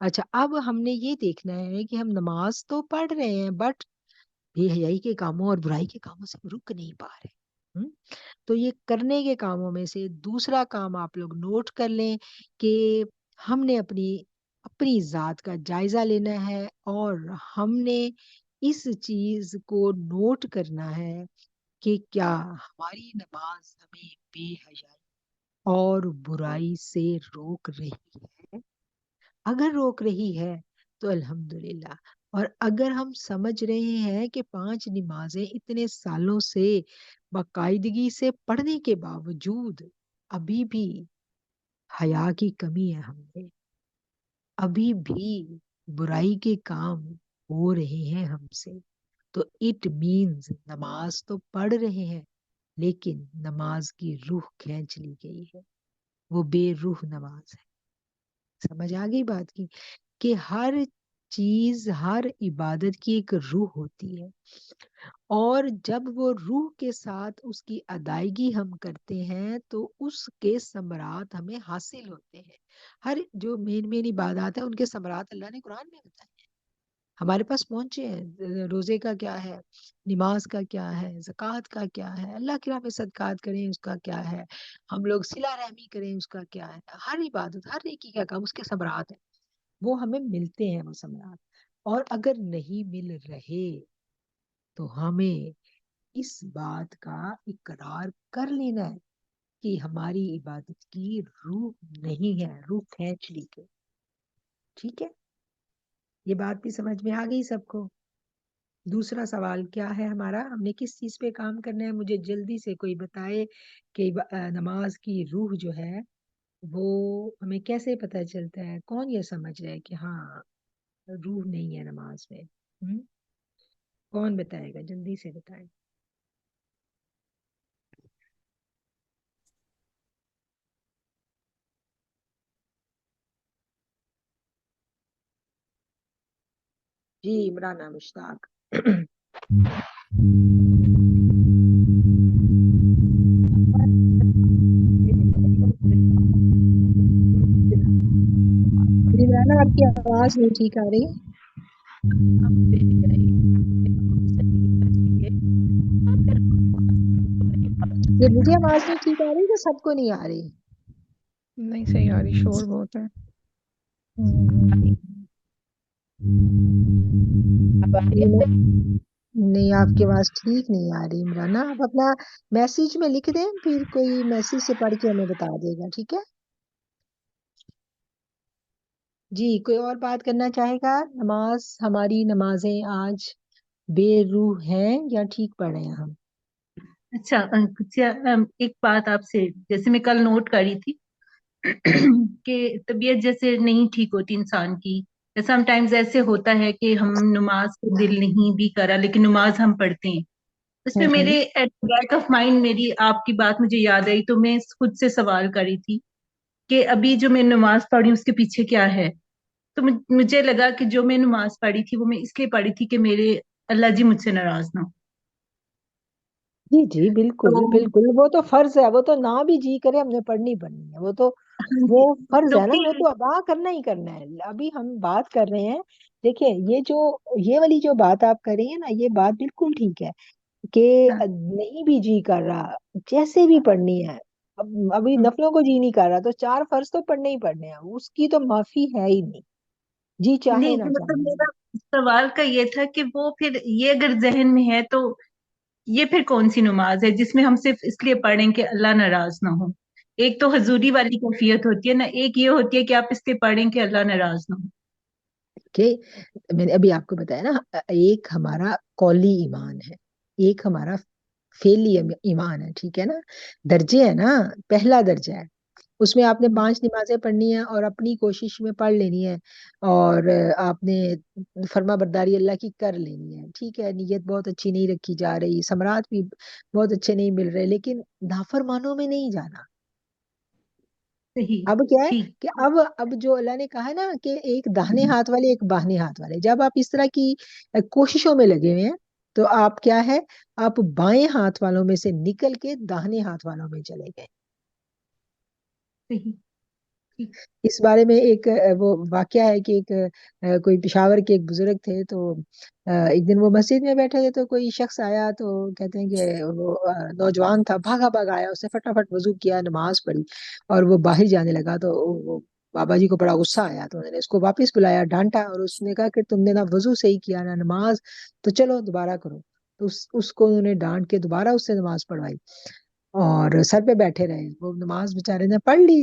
اچھا، اب ہم نے یہ دیکھنا ہے کہ ہم نماز تو پڑھ رہے ہیں، بٹ بے حیائی کے کاموں اور برائی کے کاموں سے رک نہیں پا رہے۔ تو یہ کرنے کے کاموں میں سے دوسرا کام آپ لوگ نوٹ کر لیں کہ ہم نے اپنی ذات کا جائزہ لینا ہے، اور ہم نے اس چیز کو نوٹ کرنا ہے کہ کیا ہماری نماز ہمیں بے حیائی اور برائی سے روک رہی ہے؟ اگر روک رہی ہے تو الحمدللہ، اور اگر ہم سمجھ رہے ہیں کہ 5 نمازیں اتنے سالوں سے باقاعدگی سے پڑھنے کے باوجود ابھی بھی حیا کی کمی ہے ہم میں، ابھی بھی برائی کے کام ہو رہے ہیں ہم سے، تو اٹ مینز نماز تو پڑھ رہے ہیں لیکن نماز کی روح کھینچ لی گئی ہے، وہ بے روح نماز ہے۔ سمجھ آ گئی بات کی کہ ہر چیز، ہر عبادت کی ایک روح ہوتی ہے، اور جب وہ روح کے ساتھ اس کی ادائیگی ہم کرتے ہیں تو اس کے ثمرات ہمیں حاصل ہوتے ہیں۔ ہر جو مین عبادات ہیں ان کے ثمرات اللہ نے قرآن میں بتائے ہیں، ہمارے پاس پہنچے ہیں۔ روزے کا کیا ہے، نماز کا کیا ہے، زکوٰۃ کا کیا ہے، اللہ کی راہ میں صدقات کریں اس کا کیا ہے، ہم لوگ صلہ رحمی کریں اس کا کیا ہے، ہر عبادت، ہر نیکی کا کام اس کے ثمرات ہیں، وہ ہمیں ملتے ہیں وہ ثمرات۔ اور اگر نہیں مل رہے تو ہمیں اس بات کا اقرار کر لینا ہے کہ ہماری عبادت کی روح نہیں ہے، روح کھینچ لی گئی۔ ٹھیک ہے، یہ بات بھی سمجھ میں آ گئی سب کو؟ دوسرا سوال کیا ہے ہمارا، ہم نے کس چیز پہ کام کرنا ہے؟ مجھے جلدی سے کوئی بتائے کہ نماز کی روح جو ہے وہ ہمیں کیسے پتہ چلتا ہے؟ کون یہ سمجھ رہا ہے کہ ہاں روح نہیں ہے نماز میں؟ کون بتائے گا؟ جلدی سے بتائیں۔ جی عمرانہ مشتاق۔ عمرانہ آپ کی آواز نہیں ٹھیک آ رہی۔ یہ مجھے آواز نہیں ٹھیک آ رہی تو سب کو نہیں آ رہی؟ نہیں صحیح آ رہی، شور بہت ہے۔ نہیں آپ کی آواز ٹھیک نہیں آ رہی عمرانہ، آپ اپنا میسیج میں لکھ دیں، پھر کوئی میسیج سے پڑھ کے ہمیں بتا دے گا، ٹھیک ہے؟ جی کوئی اور بات کرنا چاہے گا؟ نماز، ہماری نمازیں آج بے روح ہیں یا ٹھیک پڑھ رہے ہیں ہم؟ اچھا ایک بات آپ سے، جیسے میں کل نوٹ کری تھی کہ طبیعت جیسے نہیں ٹھیک ہوتی انسان کی، سم ٹائمز ایسے ہوتا ہے کہ ہم نماز کو دل نہیں بھی کرا لیکن نماز ہم پڑھتے ہیں، اس پہ میرے ایٹ بیک آف مائنڈ میری آپ کی بات مجھے یاد آئی، تو میں خود سے سوال کری تھی کہ ابھی جو میں نماز پڑھی اس کے پیچھے کیا ہے؟ تو مجھے لگا کہ جو میں نماز پڑھی تھی وہ میں اس لیے پڑھی تھی کہ میرے اللہ جی مجھ سے ناراض نہ ہو۔ جی جی بالکل تو بالکل، وہ تو فرض ہے، وہ تو نہ بھی جی کرے ہم نے پڑھنی پڑھنی ہے، وہ تو وہ فرض تو ہے نا، وہ پھر تو ادا کرنا ہی کرنا ہے۔ ابھی ہم بات کر رہے ہیں، دیکھیں یہ والی جو بات آپ کر رہی ہیں نا، یہ بات بالکل ٹھیک ہے کہ نہیں بھی جی کر رہا، جیسے بھی پڑھنی ہے، ابھی نفلوں کو جی نہیں کر رہا تو 4 فرض تو پڑھنے ہی پڑھنے ہیں، اس کی تو معافی ہے ہی نہیں، جی چاہے نہیں، نہ مطلب چاہے۔ میرا سوال کا یہ تھا کہ وہ پھر یہ اگر ذہن میں ہے تو یہ پھر کون سی نماز ہے جس میں ہم صرف اس لیے پڑھیں کہ اللہ ناراض نہ ہو؟ ایک تو حضوری والی کیفیت ہوتی ہے نا، ایک یہ ہوتی ہے کہ آپ اس لیے پڑھیں کہ اللہ ناراض نہ ہو۔ کہ میں نے ابھی آپ کو بتایا نا، ایک ہمارا قولی ایمان ہے، ایک ہمارا فعلی ایمان ہے، ٹھیک ہے نا؟ درجے ہیں نا، پہلا درجہ ہے، اس میں آپ نے 5 نمازیں پڑھنی ہے اور اپنی کوشش میں پڑھ لینی ہے، اور آپ نے فرما برداری اللہ کی کر لینی ہے، ٹھیک ہے؟ نیت بہت اچھی نہیں رکھی جا رہی، ثمرات بھی بہت اچھے نہیں مل رہے، لیکن نافرمانوں میں نہیں جانا۔ صحیح، اب کیا ہے ٹھیک۔ کہ اب جو اللہ نے کہا ہے نا کہ ایک داہنے ہاتھ والے ایک بائیں ہاتھ والے، جب آپ اس طرح کی کوششوں میں لگے ہوئے ہیں تو آپ کیا ہے، آپ بائیں ہاتھ والوں میں سے نکل کے داہنے ہاتھ والوں میں چلے گئے۔ صحیح، ٹھیک۔ اس بارے میں ایک وہ واقعہ ہے کہ ایک کوئی پشاور کے ایک بزرگ تھے، تو ایک دن وہ مسجد میں بیٹھے تھے تو کوئی شخص آیا، تو کہتے ہیں کہ وہ نوجوان تھا، بھاگا بھاگا آیا، اس نے فٹافٹ وضو کیا، نماز پڑھی اور وہ باہر جانے لگا، تو وہ بابا جی کو بڑا غصہ آیا، تو انہوں نے اس کو واپس بلایا، ڈانٹا، اور اس نے کہا کہ تم نے نہ وضو صحیح کیا نہ نماز، تو چلو دوبارہ کرو۔ تو اس کو انہوں نے ڈانٹ کے دوبارہ اس سے نماز پڑھوائی اور سر پہ بیٹھے رہے، وہ نماز بیچارے نے پڑھ لی،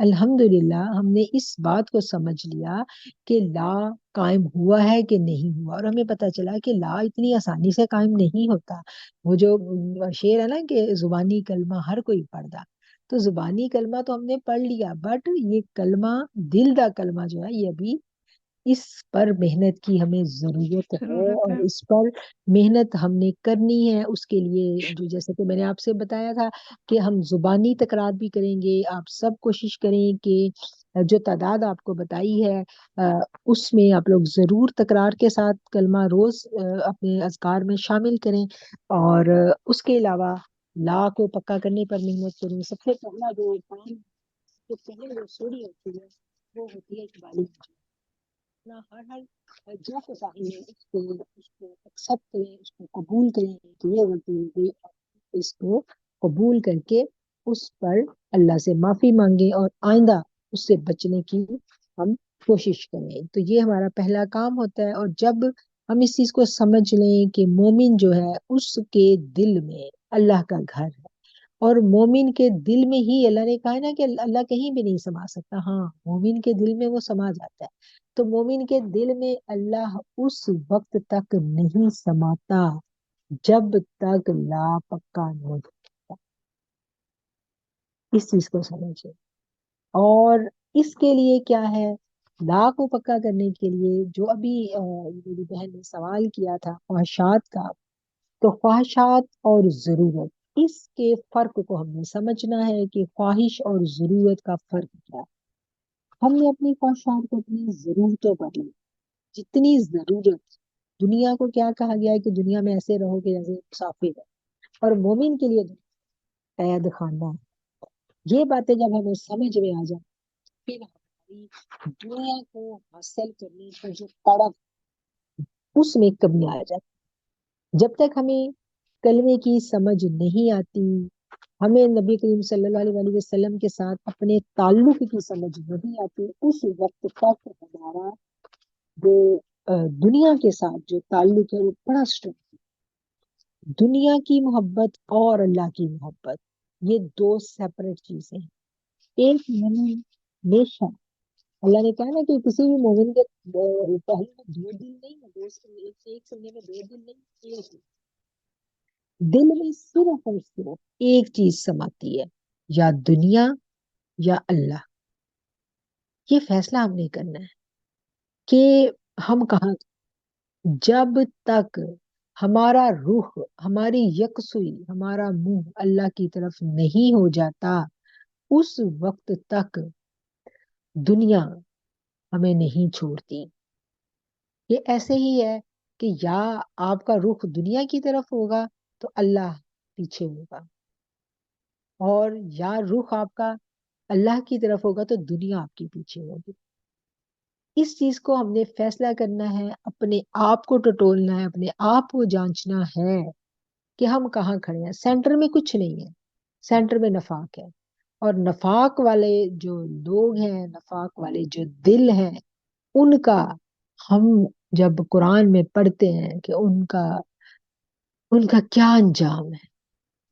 الحمدللہ ہم نے اس بات کو سمجھ لیا کہ لا قائم ہوا ہے کہ نہیں ہوا، اور ہمیں پتہ چلا کہ لا اتنی آسانی سے قائم نہیں ہوتا۔ وہ جو شعر ہے نا کہ زبانی کلمہ ہر کوئی پڑھدا، تو زبانی کلمہ تو ہم نے پڑھ لیا، بٹ یہ کلمہ دل دا کلمہ جو ہے یہ ابھی اس پر محنت کی ہمیں ضرورت ہے، اور اس پر محنت ہم نے کرنی ہے۔ اس کے لیے جو جیسے کہ میں نے آپ سے بتایا تھا کہ ہم زبانی تکرار بھی کریں گے، آپ سب کوشش کریں کہ جو تعداد آپ کو بتائی ہے اس میں آپ لوگ ضرور تکرار کے ساتھ کلمہ روز اپنے اذکار میں شامل کریں، اور اس کے علاوہ لا کو پکا کرنے پر محنت کریں۔ سب سے پہلا جو کام، جو پہلے جو سوڑی ہوتی ہے وہ ہوتی ہے اقبالی مجموعہ۔ اپنا ہر جو کوتاہی ہے اس کو ایکسپٹ کریں، اس کو قبول کریں کہ یہ غلطی ہو گئی، اور اس کو قبول کر کے اس پر اللہ سے معافی مانگیں اور آئندہ اس سے بچنے کی ہم کوشش کریں۔ تو یہ ہمارا پہلا کام ہوتا ہے، اور جب ہم اس چیز کو سمجھ لیں کہ مومن جو ہے اس کے دل میں اللہ کا گھر ہے، اور مومن کے دل میں ہی اللہ نے کہا ہے نا کہ اللہ کہیں بھی نہیں سما سکتا، ہاں مومن کے دل میں وہ سما جاتا ہے۔ تو مومن کے دل میں اللہ اس وقت تک نہیں سماتا جب تک لا پکا نہ ہو۔ اس چیز کو سمجھے، اور اس کے لیے کیا ہے، لا کو پکا کرنے کے لیے جو ابھی میری بہن نے سوال کیا تھا خواہشات کا، تو خواہشات اور ضرورت، اس کے فرق کو ہم نے سمجھنا ہے کہ خواہش اور ضرورت کا فرق کیا ہے۔ ہم نے اپنی خواہشات کو اپنی ضرورتوں پر لی، جتنی ضرورت، دنیا کو کیا کہا گیا ہے کہ دنیا میں ایسے رہو کہ جیسے مسافر ہے، اور مومن کے لیے قید خانہ ہے۔ یہ باتیں جب ہمیں سمجھ میں آ جائیں پھر ہماری دنیا کو حاصل کرنے کی جو تڑپ اس میں کمی آ جاتی۔ جب تک ہمیں کلمے کی سمجھ نہیں آتی، ہمیں نبی کریم صلی اللہ علیہ وسلم کے ساتھ اپنے تعلق کی سمجھ نہیں آتی، اس وقت تک ہمارا جو دنیا کے ساتھ جو تعلق ہے وہ بڑا اسٹرانگ ہے۔ دنیا کی محبت اور اللہ کی محبت یہ دو سیپریٹ چیزیں ہیں۔ ایک ہمیشہ اللہ نے کہا نا کہ کسی بھی مومن کے پہلے میں دو دل نہیں ہے، ایک سننے میں دو دل نہیں، ایک دل میں صرف اور صرف ایک چیز سماتی ہے، یا دنیا یا اللہ۔ یہ فیصلہ ہم نے کرنا ہے کہ ہم کہاں، جب تک ہمارا رخ، ہماری یکسوئی، ہمارا منہ اللہ کی طرف نہیں ہو جاتا، اس وقت تک دنیا ہمیں نہیں چھوڑتی۔ یہ ایسے ہی ہے کہ یا آپ کا رخ دنیا کی طرف ہوگا تو اللہ پیچھے ہوگا، اور یا رخ آپ کا اللہ کی طرف ہوگا تو دنیا آپ کے پیچھے ہوگی۔ اس چیز کو ہم نے فیصلہ کرنا ہے، اپنے آپ کو ٹٹولنا ہے، اپنے آپ کو جانچنا ہے کہ ہم کہاں کھڑے ہیں۔ سینٹر میں کچھ نہیں ہے، سینٹر میں نفاق ہے، اور نفاق والے جو لوگ ہیں، نفاق والے جو دل ہیں، ان کا ہم جب قرآن میں پڑھتے ہیں کہ ان کا کیا انجام ہے۔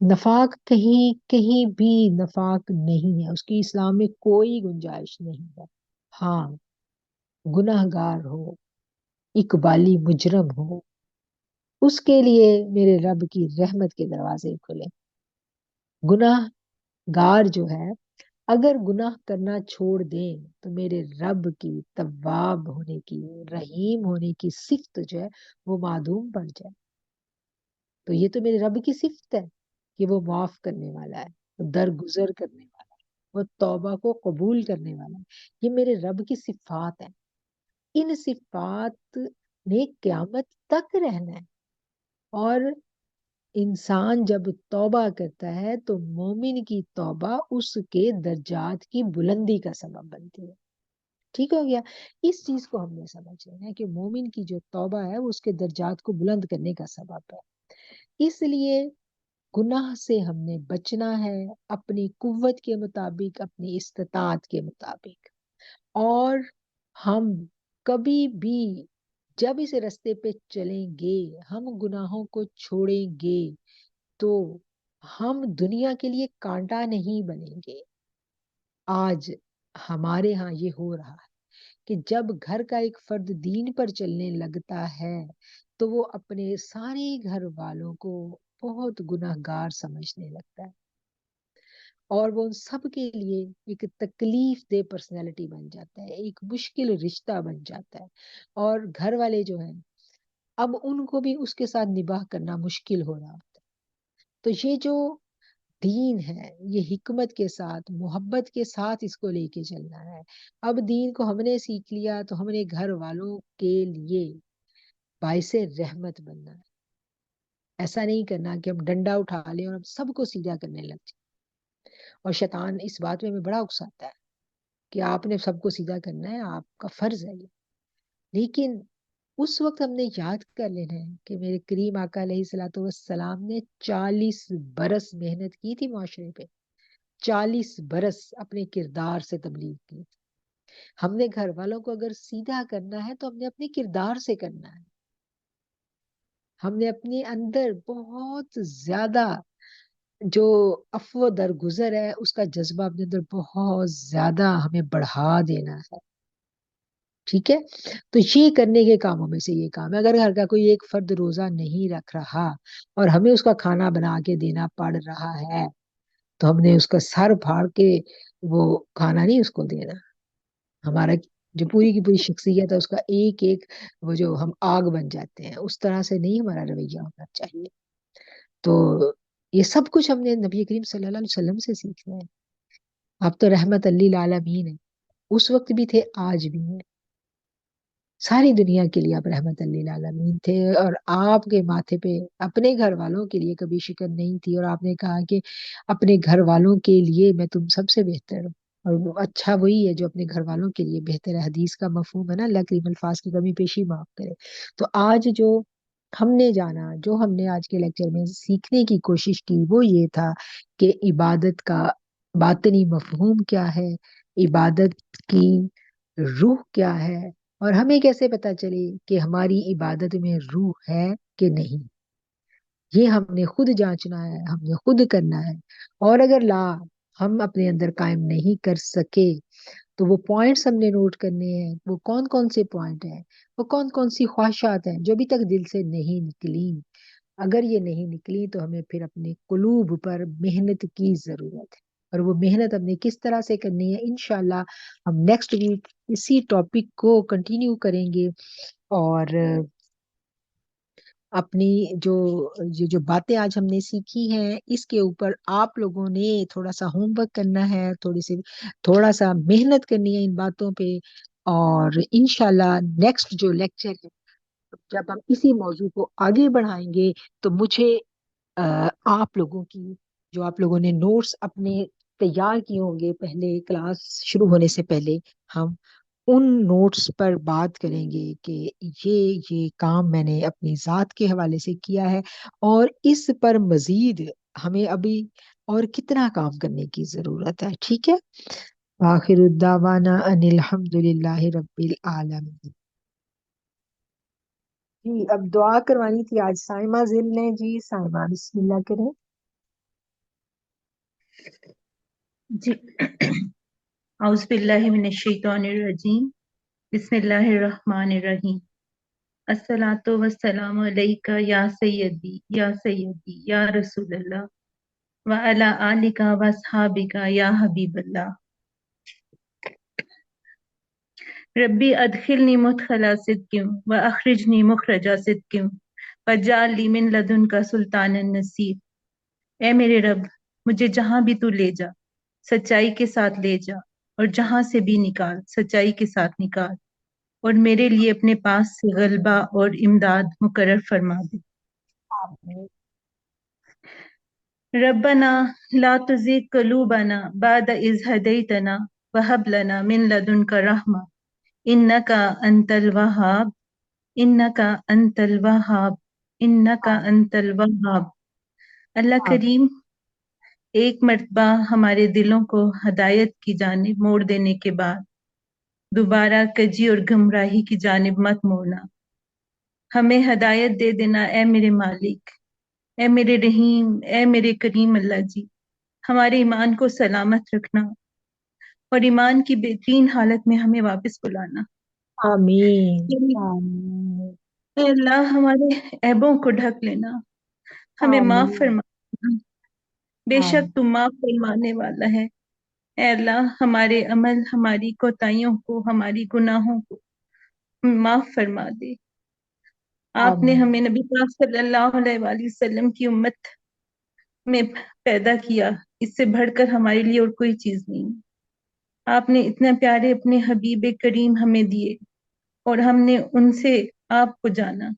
نفاق کہیں بھی نفاق نہیں ہے، اس کی اسلام میں کوئی گنجائش نہیں ہے۔ ہاں گناہ گار ہو، اقبالی مجرم ہو، اس کے لیے میرے رب کی رحمت کے دروازے کھلے۔ گناہ گار جو ہے اگر گناہ کرنا چھوڑ دیں تو میرے رب کی تواب ہونے کی، رحیم ہونے کی صفت جو ہے وہ معدوم پڑ جائے۔ تو یہ تو میرے رب کی صفت ہے کہ وہ معاف کرنے والا ہے، وہ درگزر کرنے والا ہے، وہ توبہ کو قبول کرنے والا ہے۔ یہ میرے رب کی صفات ہیں۔ ان صفات نے قیامت تک رہنا ہے، اور انسان جب توبہ کرتا ہے تو مومن کی توبہ اس کے درجات کی بلندی کا سبب بنتی ہے۔ ٹھیک ہو گیا؟ اس چیز کو ہم نے سمجھنا ہے کہ مومن کی جو توبہ ہے وہ اس کے درجات کو بلند کرنے کا سبب ہے۔ اس لیے گناہ سے ہم نے بچنا ہے اپنی قوت کے مطابق، اپنی استطاعت کے مطابق، اور ہم کبھی بھی جب اس راستے پہ چلیں گے، ہم گناہوں کو چھوڑیں گے تو ہم دنیا کے لیے کانٹا نہیں بنیں گے۔ آج ہمارے ہاں یہ ہو رہا ہے کہ جب گھر کا ایک فرد دین پر چلنے لگتا ہے تو وہ اپنے سارے گھر والوں کو بہت گناہگار سمجھنے لگتا ہے، اور وہ ان سب کے لیے ایک تکلیف دہ پرسنالٹی بن جاتا ہے، ایک مشکل رشتہ بن جاتا ہے، اور گھر والے جو ہیں اب ان کو بھی اس کے ساتھ نباہ کرنا مشکل ہو رہا ہوتا ہے۔ تو یہ جو دین ہے یہ حکمت کے ساتھ محبت کے ساتھ اس کو لے کے چلنا ہے۔ اب دین کو ہم نے سیکھ لیا تو ہم نے گھر والوں کے لیے باعث رحمت بننا ہے، ایسا نہیں کرنا کہ ہم ڈنڈا اٹھا لیں اور ہم سب کو سیدھا کرنے لگ جائیں۔ اور شیطان اس بات میں ہمیں بڑا اکساتا ہے کہ آپ نے سب کو سیدھا کرنا ہے، آپ کا فرض ہے یہ، لیکن اس وقت ہم نے یاد کر لینا ہے کہ میرے کریم آقا علیہ الصلوۃ والسلام نے 40 برس محنت کی تھی معاشرے پہ، 40 برس اپنے کردار سے تبلیغ کی۔ ہم نے گھر والوں کو اگر سیدھا کرنا ہے تو ہم نے اپنے کردار سے کرنا ہے۔ ہم نے اپنے اندر بہت زیادہ جو عفو درگزر ہے اس کا جذبہ اپنے اندر بہت زیادہ ہمیں بڑھا دینا ہے، ٹھیک ہے؟ تو یہ کرنے کے کاموں میں سے یہ کام ہے۔ اگر گھر کا کوئی ایک فرد روزہ نہیں رکھ رہا اور ہمیں اس کا کھانا بنا کے دینا پڑ رہا ہے تو ہم نے اس کا سر پھاڑ کے وہ کھانا نہیں اس کو دینا۔ ہمارا جو پوری کی پوری شخصیت ہے اس کا ایک ایک وہ جو ہم آگ بن جاتے ہیں، اس طرح سے نہیں ہمارا رویہ ہونا چاہیے۔ تو یہ سب کچھ ہم نے نبی کریم صلی اللہ علیہ وسلم سے سیکھنا ہے۔ آپ تو رحمت للعالمین ہیں، اس وقت بھی تھے، آج بھی ہیں، ساری دنیا کے لیے آپ رحمت للعالمین تھے، اور آپ کے ماتھے پہ اپنے گھر والوں کے لیے کبھی شکر نہیں تھی، اور آپ نے کہا کہ اپنے گھر والوں کے لیے میں تم سب سے بہتر ہوں، اور اچھا وہی ہے جو اپنے گھر والوں کے لیے بہتر ہے۔ حدیث کا مفہوم ہے نا، اللہ کریم الفاظ کی کمی پیشی معاف کرے۔ تو آج جو ہم نے جانا، جو ہم نے آج کے لیکچر میں سیکھنے کی کوشش کی وہ یہ تھا کہ عبادت کا باطنی مفہوم کیا ہے، عبادت کی روح کیا ہے، اور ہمیں کیسے پتا چلے کہ ہماری عبادت میں روح ہے کہ نہیں۔ یہ ہم نے خود جانچنا ہے، ہم نے خود کرنا ہے، اور اگر ہم اپنے اندر قائم نہیں کر سکے تو وہ پوائنٹس ہم نے نوٹ کرنے ہیں۔ وہ کون کون سے پوائنٹ ہیں، وہ کون کون سی خواہشات ہیں جو ابھی تک دل سے نہیں نکلی۔ اگر یہ نہیں نکلی تو ہمیں پھر اپنے قلوب پر محنت کی ضرورت ہے، اور وہ محنت ہم نے کس طرح سے کرنی ہے انشاءاللہ ہم نیکسٹ ویک اسی ٹاپک کو کنٹینیو کریں گے، اور اپنی جو باتیں آج ہم نے سیکھی ہیں اس کے اوپر آپ لوگوں نے تھوڑا سا ہوم ورک کرنا ہے، تھوڑا سا محنت کرنی ہے ان باتوں پہ، اور انشاءاللہ نیکسٹ جو لیکچر ہے جب ہم اسی موضوع کو آگے بڑھائیں گے تو مجھے آپ لوگوں کی جو آپ لوگوں نے نوٹس اپنے تیار کیے ہوں گے پہلے کلاس شروع ہونے سے پہلے، ہم ان نوٹس پر بات کریں گے کہ یہ کام میں نے اپنی ذات کے حوالے سے کیا ہے، اور اس پر مزید ہمیں ابھی اور کتنا کام کرنے کی ضرورت ہے، ٹھیک ہے؟ آخر الدعوانا ان الحمد للہ رب العالمین۔ جی اب دعا کروانی تھی آج سائمہ ذل نے، جی سائمہ بسم اللہ کریں۔ جی اعوذ باللہ من الشیطان الرجیم، بسم اللہ الرحمن الرحیم۔ الصلاۃ والسلام علیکہ یا سیدی یا سیدی یا رسول اللہ وعلی آلک واصحابک یا حبیب اللہ۔ ربی ادخلنی مدخل صدق واخرجنی مخرج صدق واجعل لی من لدنک سلطانا نصیر۔ اے میرے رب، مجھے جہاں بھی تو لے جا سچائی کے ساتھ لے جا، اور جہاں سے بھی نکال سچائی کے ساتھ نکال، اور میرے لیے اپنے پاس سے غلبہ اور امداد مقرر فرما دے۔ ربنا لا تزغ قلوبنا بعد اذ هديتنا وهب لنا من لدنك رحمة انك انت الوهاب انك انت الوهاب انك انت الوهاب۔ اللہ کریم ایک مرتبہ ہمارے دلوں کو ہدایت کی جانب موڑ دینے کے بعد دوبارہ کجی اور گمراہی کی جانب مت موڑنا۔ ہمیں ہدایت دے دینا اے میرے مالک، اے میرے رحیم، اے میرے کریم اللہ جی۔ ہمارے ایمان کو سلامت رکھنا، اور ایمان کی بہترین حالت میں ہمیں واپس بلانا۔ آمین آمین اے اللہ ہمارے عیبوں کو ڈھک لینا، ہمیں معاف آمین فرمانا، بے شک آمین تم معاف فرمانے والا ہے۔ اے اللہ ہمارے عمل، ہماری کوتاہیوں کو، ہماری گناہوں کو معاف فرما دے۔ آپ نے آمین ہمیں نبی پاک صلی اللہ علیہ وآلہ وسلم کی امت میں پیدا کیا، اس سے بڑھ کر ہمارے لیے اور کوئی چیز نہیں۔ آپ نے اتنا پیارے اپنے حبیب کریم ہمیں دیے اور ہم نے ان سے آپ کو جانا۔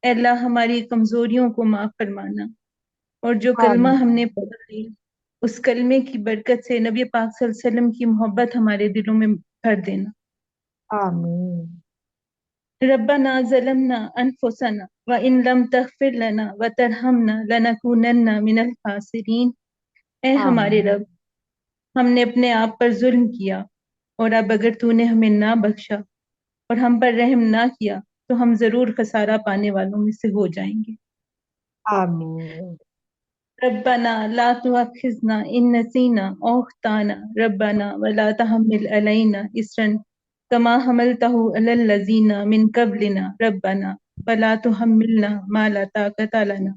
اے اللہ ہماری کمزوریوں کو معاف فرمانا، اور جو کلمہ ہم نے آمین پڑھا ہے اس کلمے کی برکت سے نبی پاک صلی اللہ علیہ وسلم کی محبت ہمارے دلوں میں بھر دینا۔ آمین ربنا ظلمنا انفسنا وان لم تغفر لنا وترحمنا لنکونن من الخاسرین۔ اے ہمارے آمین رب، ہم نے اپنے آپ پر ظلم کیا، اور اب اگر تو نے ہمیں نہ بخشا اور ہم پر رحم نہ کیا تو ہم ضرور خسارہ پانے والوں میں سے ہو جائیں گے۔ آمین ربنا لا تؤاخذنا ان نسینا او اخطانا ربنا ولا تحمل علينا اسرا كما حملته على الذين من قبلنا ربنا ولا تحملنا ما لا طاقة لنا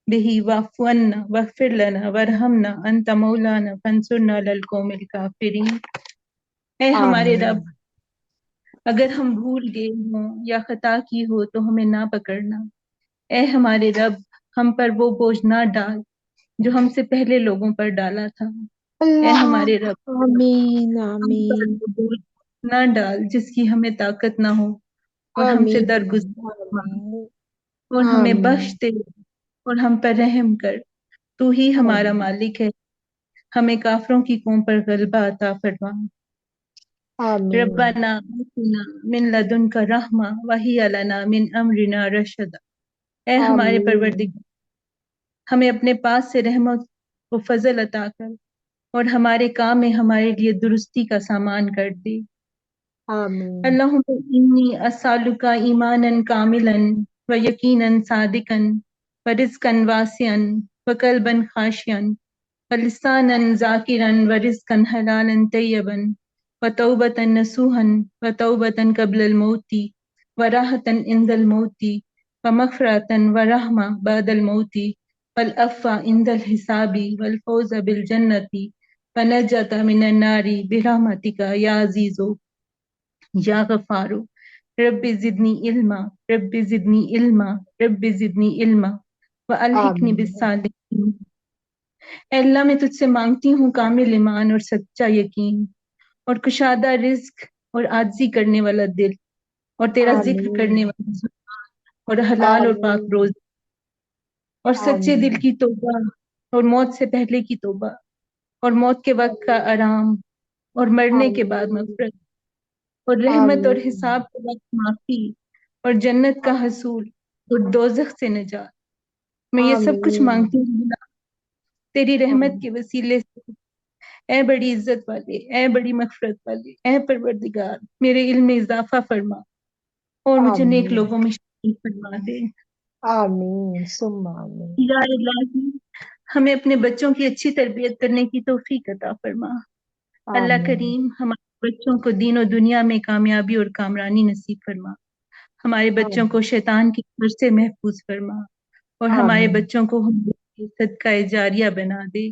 به واعف عنا واغفر لنا وارحمنا انت مولانا فانصرنا على القوم الكافرين۔ اے ہمارے رب، آمین اگر ہم بھول گئے ہوں یا خطا کی ہو تو ہمیں نہ پکڑنا۔ اے ہمارے رب، ہم پر وہ بوجھ نہ ڈال جو ہم سے پہلے لوگوں پر ڈالا تھا۔ اے اللہ ہمارے رب، آمین ہم پر آمین وہ بوجھ نہ ڈال جس کی ہمیں طاقت نہ ہو، اور ہم سے آمین درگزر فرما، آمین اور ہمیں بخش آمین دے اور ہم پر رحم کر۔ تو ہی ہمارا آمین مالک ہے، ہمیں کافروں کی قوم پر غلبہ عطا فرما۔ آمین ربنا آتنا من لدنک رحمہ وہی لنا من امرنا رشدا۔ اے ہمارے آمین پروردگار، ہمیں اپنے پاس سے رحمت و فضل عطا کر اور ہمارے کام میں ہمارے لیے درستی کا سامان کر دے۔ آمین اللہم انی اسالک ایمانا کاملا و یقینا صادقا و رزقا واسعا و قلبا خاشعا و لسانا ذاکرا و رزقا حلالا طیبا و توبتا نصوحا و توبتا قبل الموت و راحتا عند الموت و مغفرتا و رحمہ بعد الموت والعفو عند الحساب والفوز بالجنة ونجاة من النار برحمتك یا عزیز یا غفار۔ رب زدنی علما، رب زدنی علما، رب زدنی علما والحقنی آمین بالصالحین۔ اے اللہ میں تجھ سے مانگتی ہوں کامل ایمان اور سچا یقین اور کشادہ رزق اور عاجزی کرنے والا دل اور تیرا ذکر کرنے آمین والی زبان اور حلال اور پاک آمین روز اور سچے دل آمین کی توبہ اور موت سے پہلے کی توبہ اور موت کے وقت کا آمین آرام اور مرنے کے بعد آمین مغفرت اور رحمت اور آمین حساب کے وقت معافی اور جنت کا حصول اور دوزخ سے نجات۔ میں یہ سب کچھ آمین مانگتی ہوں اللہ، تیری رحمت آمین کے وسیلے سے۔ اے بڑی عزت والے، اے بڑی مغفرت والے، اے پروردگار میرے علم میں اضافہ فرما اور مجھے نیک آمین لوگوں میں شامل فرما دے۔ آمین ثم آمین یا الہی ہمیں اپنے بچوں کی اچھی تربیت کرنے کی توفیق عطا فرما۔ اللہ آمین کریم ہمارے بچوں کو دین و دنیا میں کامیابی اور کامرانی نصیب فرما، ہمارے بچوں کو آمین شیطان کی شر سے محفوظ فرما، اور ہمارے آمین بچوں کو ہم صدقہ جاریہ بنا دے۔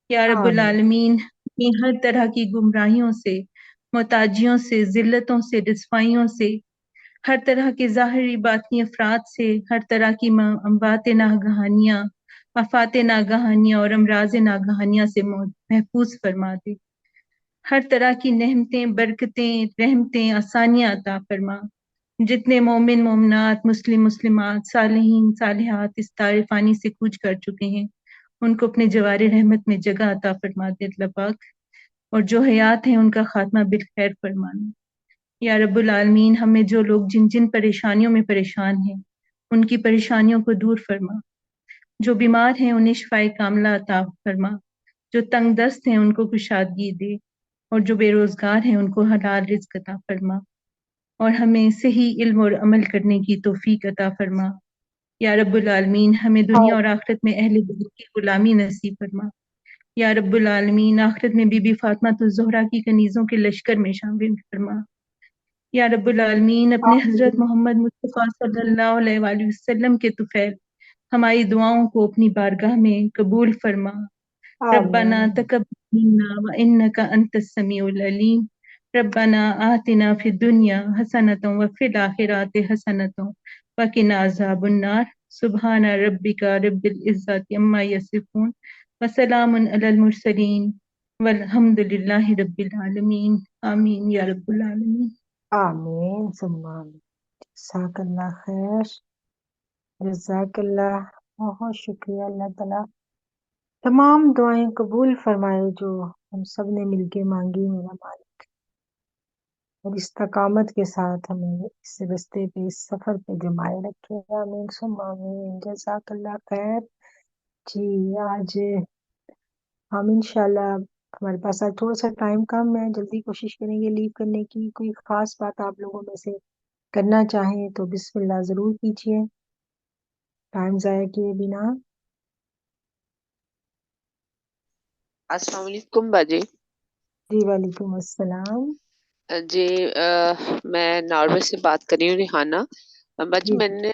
یا رب آمین العالمین ہمیں ہر طرح کی گمراہیوں سے، محتاجیوں سے، ذلتوں سے، رسوائیوں سے، ہر طرح کے ظاہری باطنی افراد سے، ہر طرح کی اموات ناگہانیاں، آفات ناگہانیاں اور امراض ناگہانیاں سے محفوظ فرما دے۔ ہر طرح کی نعمتیں، برکتیں، رحمتیں، آسانیاں عطا فرما۔ جتنے مومن مومنات، مسلم مسلمات، صالحین صالحات اس تار فانی سے کوچ کر چکے ہیں، ان کو اپنے جوار رحمت میں جگہ عطا فرما دے اللہ پاک، اور جو حیات ہیں ان کا خاتمہ بالخیر فرمانا۔ یا رب العالمین ہمیں جو لوگ جن جن پریشانیوں میں پریشان ہیں ان کی پریشانیوں کو دور فرما، جو بیمار ہیں انہیں شفائے کاملہ عطا فرما، جو تنگ دست ہیں ان کو کشادگی دے، اور جو بے روزگار ہیں ان کو حلال رزق عطا فرما، اور ہمیں صحیح علم اور عمل کرنے کی توفیق عطا فرما۔ یا رب العالمین ہمیں دنیا اور آخرت میں اہل بیت کی غلامی نصیب فرما۔ یا رب العالمین آخرت میں بی بی فاطمہ الزہرا کی کنیزوں کے لشکر میں شامل فرما. یا رب العالمین اپنے حضرت آمین محمد مصطفیٰ صلی اللہ علیہ وآلہ وسلم کے طفیل ہماری دعاؤں کو اپنی بارگاہ میں قبول فرما. ربنا آمین تقبل منا وإنك أنت السميع العليم. ربنا آتنا في الدنيا حسنة وفي الآخرة حسنة وقنا عذاب النار. سبحان ربك رب العزة عما يصفون وسلام على المرسلين والحمد لله رب العالمين. آمین یا رب العالمین. آمین ثم آمین. جزاک اللہ خیر. جزاک اللہ. بہت شکریہ. اللہ تعالیٰ تمام دعائیں قبول فرمائے جو ہم سب نے مل کے مانگی میرا مالک، اور استقامت کے ساتھ ہمیں اس رستے پہ اس سفر پہ جمائے رکھے. آمین ثم آمین. جزاک اللہ خیر. جی آج ہم انشاءاللہ ہمارے پاس آج تھوڑا سا ٹائم کم ہے، جلدی کوشش کریں گے لیو کرنے کی. کوئی خاص بات آپ لوگوں میں سے کرنا چاہیں تو بسم اللہ ضرور کیجیے، ٹائم ضائع کیے بنا. السلام علیکم باجی. جی وعلیکم السلام. جی میں ناروے سے بات کر رہی ہوں، ریحانہ. باجی جی میں نے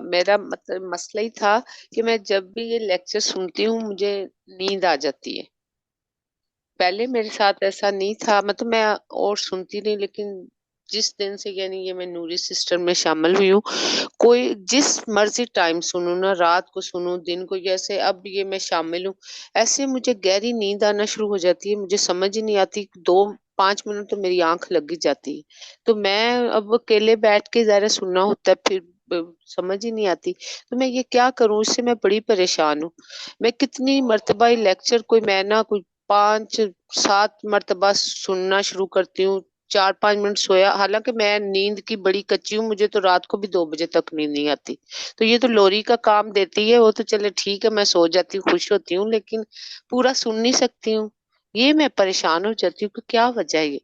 میرا مطلب مسئلہ ہی تھا کہ میں جب بھی یہ لیکچر سنتی ہوں مجھے نیند آ جاتی ہے. پہلے میرے ساتھ ایسا نہیں تھا، مطلب میں اور سنتی نہیں، لیکن جس دن سے یعنی یہ میں نوری سسٹم میں شامل ہوئی ہوں، کوئی جس مرضی ٹائم سنوں نا، رات کو سنوں دن کو، جیسے اب یہ میں شامل ہوں ایسے مجھے گہری نیند آنا شروع ہو جاتی ہے. مجھے سمجھ ہی نہیں آتی، 2-5 منٹ تو میری آنکھ لگ ہی جاتی ہے. تو میں اب اکیلے بیٹھ کے ظاہر سننا ہوتا ہے، پھر سمجھ ہی نہیں آتی. تو میں یہ کیا کروں، اس سے میں بڑی پریشان ہوں. میں کتنی مرتبہ یہ لیکچر کوئی میں نہ کوئی 5-7 مرتبہ سننا شروع کرتی ہوں، 4-5 منٹ سویا، حالانکہ میں نیند کی بڑی کچی ہوں، مجھے تو رات کو بھی 2 بجے تک نیند نہیں آتی. تو یہ تو لوری کا کام دیتی ہے، وہ تو چلے ٹھیک ہے میں سو جاتی ہوں، خوش ہوتی ہوں، لیکن پورا سن نہیں سکتی ہوں. یہ میں پریشان ہو جاتی ہوں کہ کیا وجہ ہے یہ.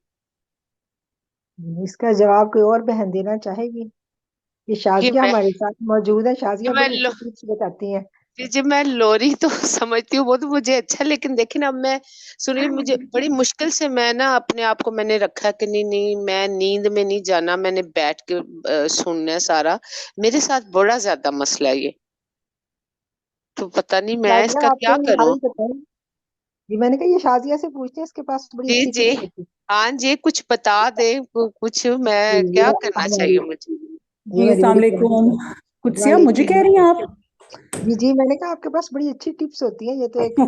اس کا جواب کوئی اور بہن دینا چاہے گی؟ یہ یہ شازیہ میں ہمارے ساتھ موجود ہے. شازیہ یہ میں بڑی اچھی ٹپس بتاتی ہیں. جی میں لوری تو سمجھتی ہوں، وہ تو مجھے اچھا، لیکن دیکھیں نا اب میں سنیے مجھے بڑی مشکل سے میں نا اپنے آپ کو میں نے رکھا کہ نہیں میں نیند میں نہیں جانا، میں نے بیٹھ کے سننا ہے سارا. میرے ساتھ بڑا زیادہ مسئلہ ہے یہ، تو پتہ نہیں میں اس شازیہ کا آپ کیا کوئی کروں. حل بتائیں. جی میں نے کہا یہ شازیہ سے پوچھتے ہیں، اس کے پاس بڑی جی اچھی جی ٹپس ہوتی ہاں جی کچھ بتا دے، کچھ میں ہے. کیا کرنا چاہیے مجھے. یہ جی والی السلام بڑی علیکم. قدسیہ مجھے وعلیکم کہہ رہی ہیں آپ؟ جی جی میں نے کہا آپ کے پاس بڑی اچھی ٹپس ہوتی ہیں. یہ تو ایک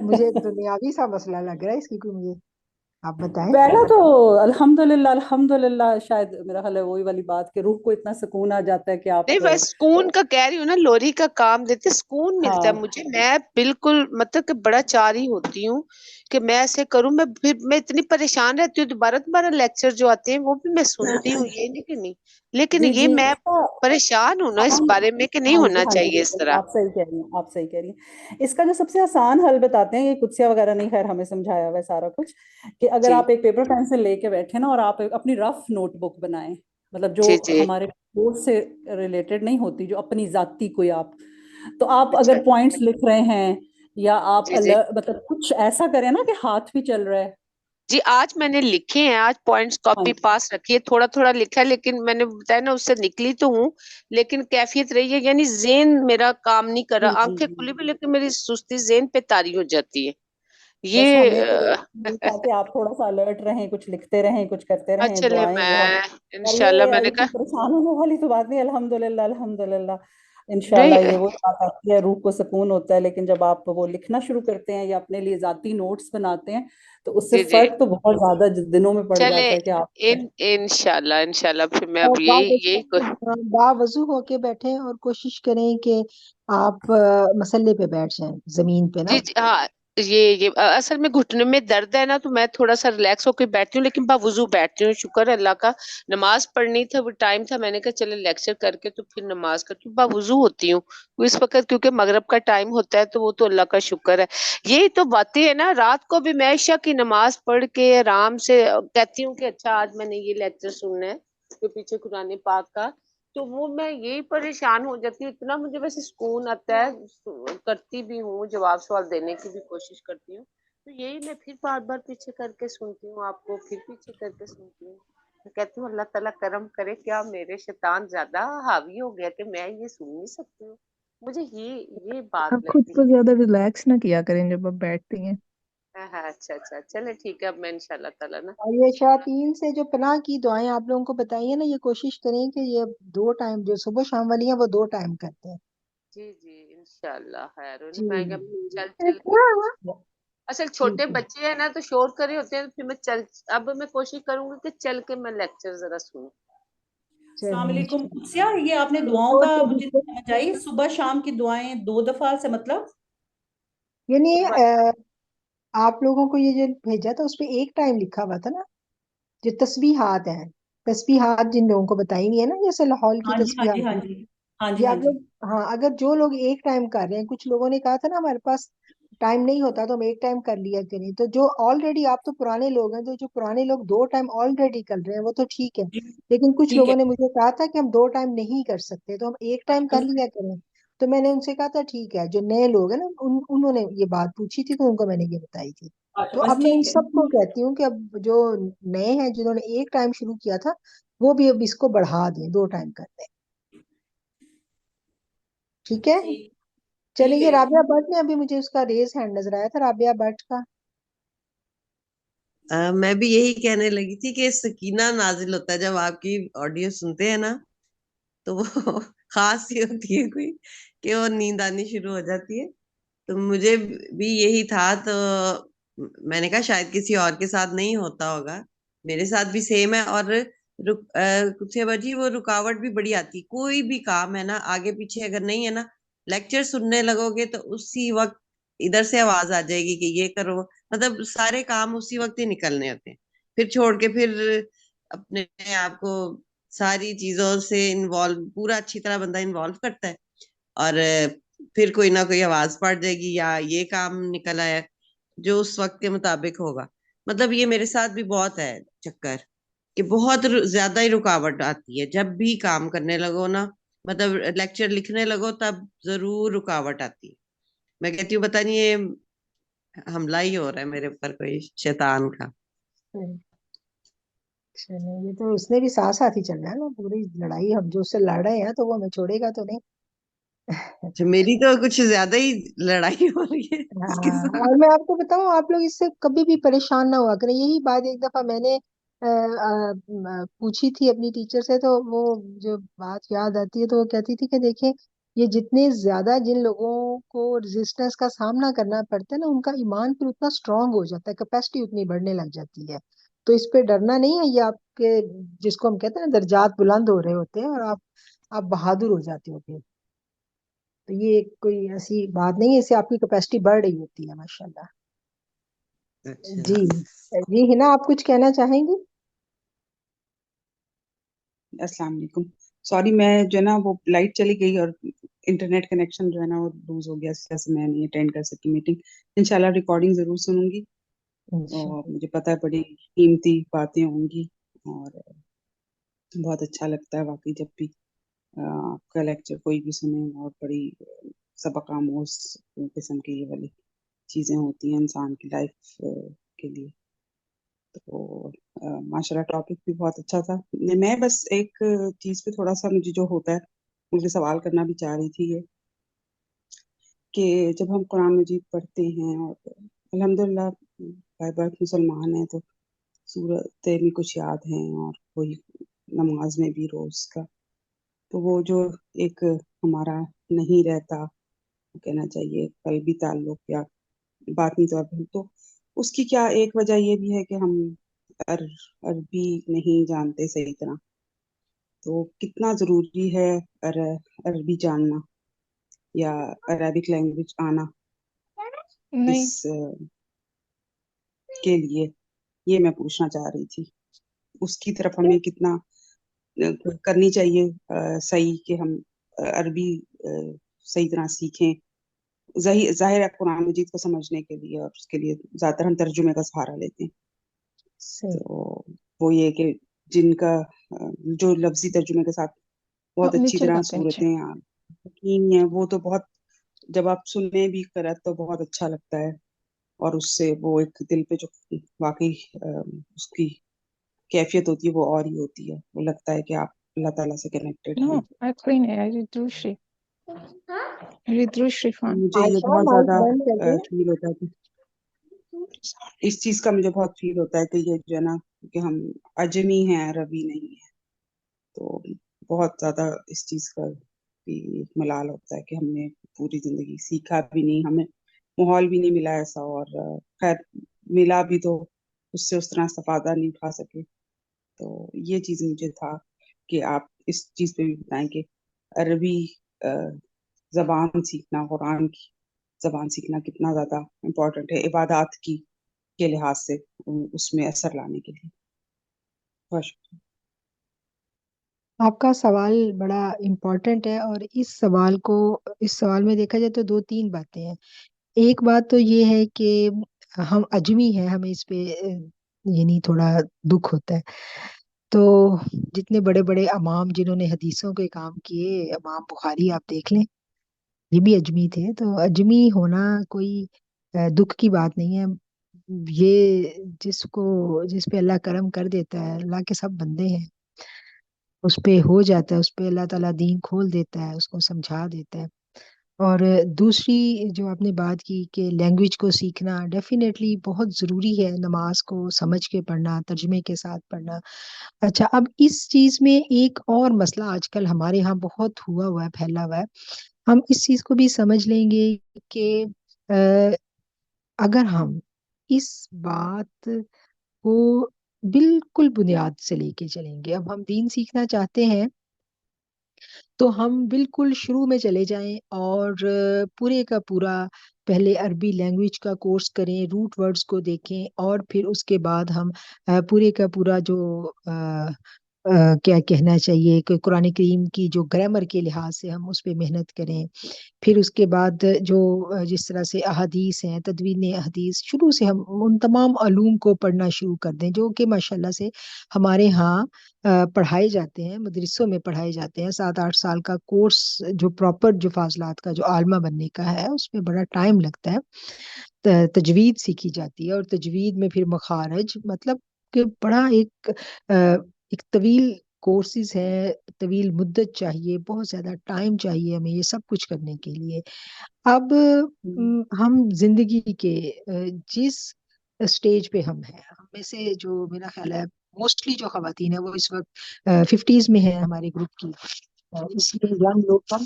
مجھے دنیاوی سا مسئلہ لگ رہا ہے، اس کی کوئی مجھے آپ بتائیں. پہلا تو الحمدللہ شاید میرا خیال ہے وہی والی بات کہ روح کو اتنا سکون آ جاتا ہے کہ نہیں آپ میں سکون کا کہہ رہی ہوں نا، لوری کا کام دیتے سکون ملتا ہے ہاں مجھے. میں بالکل مطلب کہ بڑا چار ہی ہوتی ہوں کہ میں ایسے کروں. میں پھر میں اتنی پریشان رہتی ہوں، دوبارہ لیکچر جو آتے ہیں وہ بھی میں سنتی ہوں، یہ نہیں کہ نہیں، لیکن جی یہ جی میں اس کا پریشان ہوں نا اس آسان بارے میں کہ نہیں ہاں جی ہونا ہاں جی چاہیے اس بالکل طرح. آپ صحیح کہہ رہی ہیں، آپ صحیح کہہ رہی ہیں. اس کا جو سب سے آسان حل بتاتے ہیں، یہ قدسیہ وغیرہ نہیں، خیر ہمیں سمجھایا ہوا ہے سارا کچھ، کہ اگر جی آپ ایک پیپر پینسل لے کے بیٹھے نا اور آپ اپنی رف نوٹ بک بنائیں، مطلب جو جی جی ہمارے کورس سے ریلیٹڈ نہیں ہوتی، جو اپنی ذاتی کوئی آپ، تو آپ اچھا اگر پوائنٹس لکھ رہے ہیں یا آپ جی جی مطلب کچھ ایسا کریں نا کہ ہاتھ بھی چل رہا ہے. جی آج میں نے لکھے ہیں، آج پوائنٹس ہاں کاپی جی پاس رکھی ہے، تھوڑا تھوڑا لکھا ہے، لیکن میں نے بتایا نا اس سے نکلی تو ہوں، لیکن کیفیت رہی ہے یعنی ذہن میرا کام نہیں کر جی رہا. جی آنکھیں جی کھلی بھی لیکن میری سستی ذہن پہ طاری ہو جاتی ہے بس ہمیں تو یہ. یہی تھا کہ آپ تھوڑا سا الرٹ رہیں، کچھ لکھتے رہیں، کچھ کرتے رہیں، چلے دعائیں بہت. میں اور انشاءاللہ یہ میں نے اتنی کہا پریشان ہونے والی تو بات نہیں، الحمدللہ الحمدللہ. انشاءاللہ نہیں. یہ وہ بات آتی ہے، روح کو سکون ہوتا ہے، لیکن جب آپ وہ لکھنا شروع کرتے ہیں یا اپنے لیے ذاتی نوٹس بناتے ہیں تو اس سے جی جی فرق تو بہت زیادہ دنوں میں پڑ چلے جاتا ہے کہ آپ. انشاءاللہ پھر میں اور اب یہی باوضو ہو کے بیٹھیں اور کوشش کریں کہ آپ مسلے پہ بیٹھ جائیں، زمین پہ نا. جی ہاں یہ اصل میں گھٹنے میں درد ہے نا، تو میں تھوڑا سا ریلیکس ہو کے بیٹھتی ہوں، لیکن باوضو بیٹھتی ہوں. شکر ہے اللہ کا. نماز پڑھنی تھا، وہ ٹائم تھا، میں نے کہا چلے لیکچر کر کے تو پھر نماز کرتی ہوں، باوضو ہوتی ہوں اس وقت، کیونکہ مغرب کا ٹائم ہوتا ہے تو وہ تو اللہ کا شکر ہے. یہی تو باتیں ہے نا. رات کو بھی میں عشاء کی نماز پڑھ کے آرام سے کہتی ہوں کہ اچھا آج میں نے یہ لیکچر سننا ہے جو پیچھے قرآن پاک کا، تو وہ میں یہی پریشان ہو جاتی ہوں. اتنا مجھے ویسے سکون آتا ہے, کرتی بھی ہوں, جواب سوال دینے کی بھی کوشش کرتی ہوں, تو یہی میں پھر بار بار پیچھے کر کے سنتی ہوں آپ کو, پھر پیچھے کر کے سنتی ہوں. میں کہتی ہوں اللہ تعالیٰ کرم کرے, کیا میرے شیطان زیادہ حاوی ہو گیا کہ میں یہ سن نہیں سکتی ہوں. مجھے یہ آپ بات خود لگتی کو ہے. زیادہ ریلیکس نہ کیا کریں جب آپ بیٹھتی ہیں. ہاں اچھا اچھا, چلے ٹھیک ہے, اب میں انشاء اللہ تعالیٰ نا. اور یہ شیاطین سے جو پناہ کی دعائیں آپ لوگوں کو بتائی ہیں نا, یہ کوشش کریں کہ یہ 2 ٹائم جو صبح شام والی ہیں وہ 2 ٹائم کرتے ہیں. جی جی انشاء اللہ خیر. جی میں چل چل کے اصل چھوٹے ٹھیک ہے. بچے ہیں نا تو شور کرے ہوتے ہیں, پھر میں اب میں کوشش کروں گی کہ چل کے میں لیکچر ذرا سنوں. السلام چلیں علیکم انشاءاللہ. قدسیہ, یہ آپ نے دعاؤں کا مجھے سمجھ آئی, صبح شام کی دعائیں 2 دفعہ سے مطلب یعنی صبح آپ لوگوں کو یہ جو بھیجا تھا اس پہ 1 ٹائم لکھا ہوا تھا نا, جو تسبیحات ہیں, تسبیحات جن لوگوں کو بتائی ہوئی ہے نا, جیسے لاہور کی ہاں جی ہاں جی تسبیحات ہاں ہیں, جی ہاں جی یہ ہاں آپ جی. لوگ, ہاں اگر جو لوگ 1 ٹائم کر رہے ہیں, کچھ لوگوں نے کہا تھا نا ہمارے پاس ٹائم نہیں ہوتا تو ہم 1 ٹائم کر لیا کریں, تو جو آلریڈی آپ تو پرانے لوگ ہیں, تو جو پرانے لوگ 2 ٹائم آلریڈی کر رہے ہیں وہ تو ٹھیک ہے, جی لیکن کچھ ٹھیک ہے. لوگوں نے مجھے کہا تھا کہ ہم 2 ٹائم نہیں کر سکتے تو ہم 1 ٹائم کر لیا کریں. تو میں نے ان سے کہا تھا ٹھیک ہے, جو نئے لوگ ہیں نا انہوں نے یہ بات پوچھی تھی تو ان کو میں نے یہ بتائی تھی. اچھا تو بس اب میں ان ٹھیک ہے. سب کو کہتی ہوں کہ اب جو نئے ہیں جنہوں نے 1 ٹائم شروع کیا تھا وہ بھی اب اس کو بڑھا دیں, 2 ٹائم کر دیں. ٹھیک ہے, ٹھیک چلیں. ٹھیک یہ ہے. رابعہ بٹ نے ابھی مجھے اس کا ریز ہینڈ نظر آیا تھا, رابعہ بٹ کا. میں بھی یہی کہنے لگی تھی کہ سکینہ نازل ہوتا ہے جب آپ کی آڈیو سنتے ہیں نا, تو وہ خاص ہی ہوتی ہے کوئی, کہ وہ نیند آنی شروع ہو جاتی ہے. تو مجھے بھی یہی تھا, تو میں نے کہا شاید کسی اور کے ساتھ نہیں ہوتا ہوگا, میرے ساتھ بھی سیم ہے. اور جی وہ رکاوٹ بھی بڑی آتی, کوئی بھی کام ہے نا آگے پیچھے اگر نہیں ہے نا, لیکچر سننے لگو گے تو اسی وقت ادھر سے آواز آ جائے گی کہ یہ کرو, مطلب سارے کام اسی وقت ہی نکلنے ہوتے ہیں, پھر چھوڑ کے پھر اپنے آپ کو ساری چیزوں سے انوالو, پورا اچھی طرح بندہ انوالو کرتا ہے, اور پھر کوئی نہ کوئی آواز پڑ جائے گی یا یہ کام نکل آیا جو اس وقت کے مطابق ہوگا. مطلب یہ میرے ساتھ بھی بہت ہے چکر, کہ بہت زیادہ ہی رکاوٹ آتی ہے جب بھی کام کرنے لگو نا, مطلب لیکچر لکھنے لگو تب ضرور رکاوٹ آتی ہے. میں کہتی ہوں پتہ نہیں یہ حملہ ہی ہو رہا ہے میرے اوپر کوئی شیطان کا. چلیں, یہ تو اس نے بھی ساتھ ساتھ ہی چل رہا ہے نا, پوری لڑائی ہم جو اس سے لڑ رہے ہیں تو وہ ہمیں چھوڑے گا تو نہیں. میری تو کچھ زیادہ ہی لڑائی ہو رہی ہے اس کے ہاں, اور ساتھ. میں آپ کو بتاؤں, آپ لوگ اس سے کبھی بھی پریشان نہ ہوا کریں. یہی بات ایک دفعہ میں نے پوچھی تھی اپنی ٹیچر سے, تو وہ جو بات یاد آتی ہے تو وہ کہتی تھی کہ دیکھیں, یہ جتنے زیادہ جن لوگوں کو ریزسٹنس کا سامنا کرنا پڑتا ہے نا, ان کا ایمان پھر اتنا اسٹرانگ ہو جاتا ہے, کیپیسٹی اتنی بڑھنے لگ جاتی ہے. تو اس پہ ڈرنا نہیں ہے, یہ آپ کے جس کو ہم کہتے ہیں نا درجات بلند ہو رہے ہوتے ہیں, اور آپ بہادر ہو جاتے ہو پھر. تو یہ کوئی ایسی بات نہیں ہے, اس سے آپ کی کیپیسٹی بڑھ رہی ہوتی ہے ماشاءاللہ. اچھا, جی جی, ہنا آپ کچھ کہنا چاہیں گی؟ السلام علیکم. سوری, میں جو ہے نا وہ لائٹ چلی گئی اور انٹرنیٹ کنیکشن جو ہے نا وہ لوز ہو گیا, اس وجہ سے میں نہیں اٹینڈ کر سکی میٹنگ. انشاءاللہ ریکارڈنگ ضرور سنوں گی, اور مجھے پتہ ہے بڑی قیمتی باتیں ہوں گی, اور بہت اچھا لگتا ہے واقعی جب بھی آپ کا لیکچر کوئی بھی سنے, اور بڑی سبق آموز قسم کی یہ والی چیزیں ہوتی ہیں انسان کی لائف کے لیے. تو ماشاء اللہ ٹاپک بھی بہت اچھا تھا. میں بس ایک چیز پہ تھوڑا سا مجھے جو ہوتا ہے مجھے سوال کرنا بھی چاہ رہی تھی, یہ کہ جب ہم قرآن مجید پڑھتے ہیں, اور الحمدللہ بائی برتھ مسلمان ہیں, تو سورتیں بھی کچھ یاد ہیں, اور کوئی نماز میں بھی روز کا, تو وہ جو ایک ہمارا نہیں رہتا کہنا چاہیے قلبی تعلق یا باطنی طور پر, تو اس کی کیا ایک وجہ یہ بھی ہے کہ ہم عربی نہیں جانتے صحیح طرح, تو کتنا ضروری ہے عربی جاننا یا عربک لینگویج آنا اس نہیں, کے لیے, یہ میں پوچھنا چاہ رہی تھی. اس کی طرف ہمیں کتنا کرنی چاہیے صحیح, کہ ہم عربی صحیح طرح سیکھیں. ظاہر ہے قرآن مجید کو سمجھنے کے لیے, اور اس کے لیے زیادہ تر ہم ترجمے کا سہارا لیتے ہیں. صحیح. تو وہ یہ کہ جن کا جو لفظی ترجمے کے ساتھ بہت اچھی نیچے طرح لگاتے ہیں نیچے. صورتیں حکیم ہیں وہ تو بہت، جب آپ سنیں بھی قرأت تو بہت اچھا لگتا ہے، اور اس سے وہ ایک دل پہ جو واقعی اس کی کیفیت ہوتی ہے وہ اور ہی ہوتی ہے، وہ لگتا ہے کہ آپ اللہ تعالیٰ سے کنیکٹڈ ہیں۔ No, actually نہیں. I read through Shri. I read through Shri تو Fan. مجھے یہ عائشہ بہت مائک زیادہ بند کر دیں. فیل ہوتا ہے کہ اس چیز کا مجھے بہت فیل ہوتا ہے کہ یہ جو ہے نا کہ ہم عجمی ہیں عربی نہیں ہیں، تو بہت زیادہ اس چیز کا بھی ملال ہوتا ہے کہ ہم نے پوری زندگی سیکھا بھی نہیں، ہمیں ماحول بھی نہیں ملا ایسا، اور خیر ملا بھی تو اس سے اس طرح استفادہ نہیں اٹھا سکے۔ تو یہ چیز مجھے تھا کہ آپ اس چیز پہ بھی بتائیں کہ عربی زبان سیکھنا، قرآن کی زبان سیکھنا کتنا زیادہ امپورٹنٹ ہے عبادات کی کے لحاظ سے، اس میں اثر لانے کے لیے۔ بہت شکریہ۔ آپ کا سوال بڑا امپورٹنٹ ہے، اور اس سوال میں دیکھا جائے تو دو تین باتیں ہیں۔ ایک بات تو یہ ہے کہ ہم عجمی ہیں، ہمیں اس پہ یعنی تھوڑا دکھ ہوتا ہے۔ تو جتنے بڑے بڑے امام جنہوں نے حدیثوں کے کام کیے، امام بخاری آپ دیکھ لیں، یہ بھی اجمی تھے۔ تو اجمی ہونا کوئی دکھ کی بات نہیں ہے۔ یہ جس پہ اللہ کرم کر دیتا ہے، اللہ کے سب بندے ہیں، اس پہ ہو جاتا ہے، اس پہ اللہ تعالیٰ دین کھول دیتا ہے، اس کو سمجھا دیتا ہے۔ اور دوسری جو آپ نے بات کی کہ لینگویج کو سیکھنا ڈیفینیٹلی بہت ضروری ہے، نماز کو سمجھ کے پڑھنا، ترجمے کے ساتھ پڑھنا۔ اچھا، اب اس چیز میں ایک اور مسئلہ آج کل ہمارے ہاں بہت ہوا ہے، پھیلا ہوا ہے۔ ہم اس چیز کو بھی سمجھ لیں گے کہ اگر ہم اس بات کو بالکل بنیاد سے لے کے چلیں گے، اب ہم دین سیکھنا چاہتے ہیں تو ہم بالکل شروع میں چلے جائیں اور پورے کا پورا پہلے عربی لینگویج کا کورس کریں، روٹ ورڈز کو دیکھیں، اور پھر اس کے بعد ہم پورے کا پورا جو کیا کہنا چاہیے کہ قرآن کریم کی جو گرامر کے لحاظ سے ہم اس پہ محنت کریں۔ پھر اس کے بعد جو جس طرح سے احادیث ہیں، تدوین احادیث، شروع سے ہم ان تمام علوم کو پڑھنا شروع کر دیں جو کہ ماشاءاللہ سے ہمارے ہاں پڑھائے جاتے ہیں، مدرسوں میں پڑھائے جاتے ہیں۔ 7-8 سال کا کورس جو پراپر جو فاضلات کا جو عالمہ بننے کا ہے، اس میں بڑا ٹائم لگتا ہے۔ تجوید سیکھی جاتی ہے، اور تجوید میں پھر مخارج، مطلب کہ بڑا ایک طویل کورسز ہے، طویل مدت چاہیے، بہت زیادہ ٹائم چاہیے ہمیں یہ سب کچھ کرنے کے لیے۔ اب ہم زندگی کے جس اسٹیج پہ ہم ہیں، ہم میں سے جو میرا خیال ہے موسٹلی جو خواتین ہیں وہ اس وقت 50s میں ہیں ہمارے گروپ کی، اس لیے ینگ لوگ کم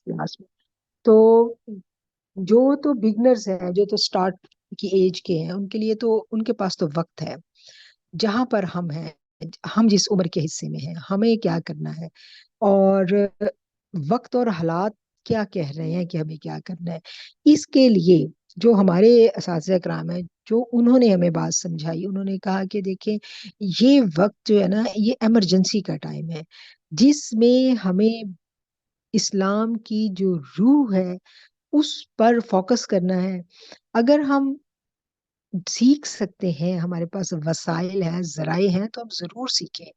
کلاس میں۔ تو جو تو بگنرز ہیں، جو تو سٹارٹ کی ایج کے ہیں، ان کے لیے تو ان کے پاس تو وقت ہے۔ جہاں پر ہم ہیں، ہم جس عمر کے حصے میں ہیں، ہمیں کیا کرنا ہے، اور وقت اور حالات کیا کہہ رہے ہیں کہ ہمیں کیا کرنا ہے، اس کے لیے جو ہمارے اساتذہ کرام ہیں، جو انہوں نے ہمیں بات سمجھائی، انہوں نے کہا کہ دیکھیں یہ وقت جو ہے نا، یہ ایمرجنسی کا ٹائم ہے، جس میں ہمیں اسلام کی جو روح ہے اس پر فوکس کرنا ہے۔ اگر ہم سیکھ سکتے ہیں، ہمارے پاس وسائل ہیں، ذرائع ہیں، تو ہم ضرور سیکھیں۔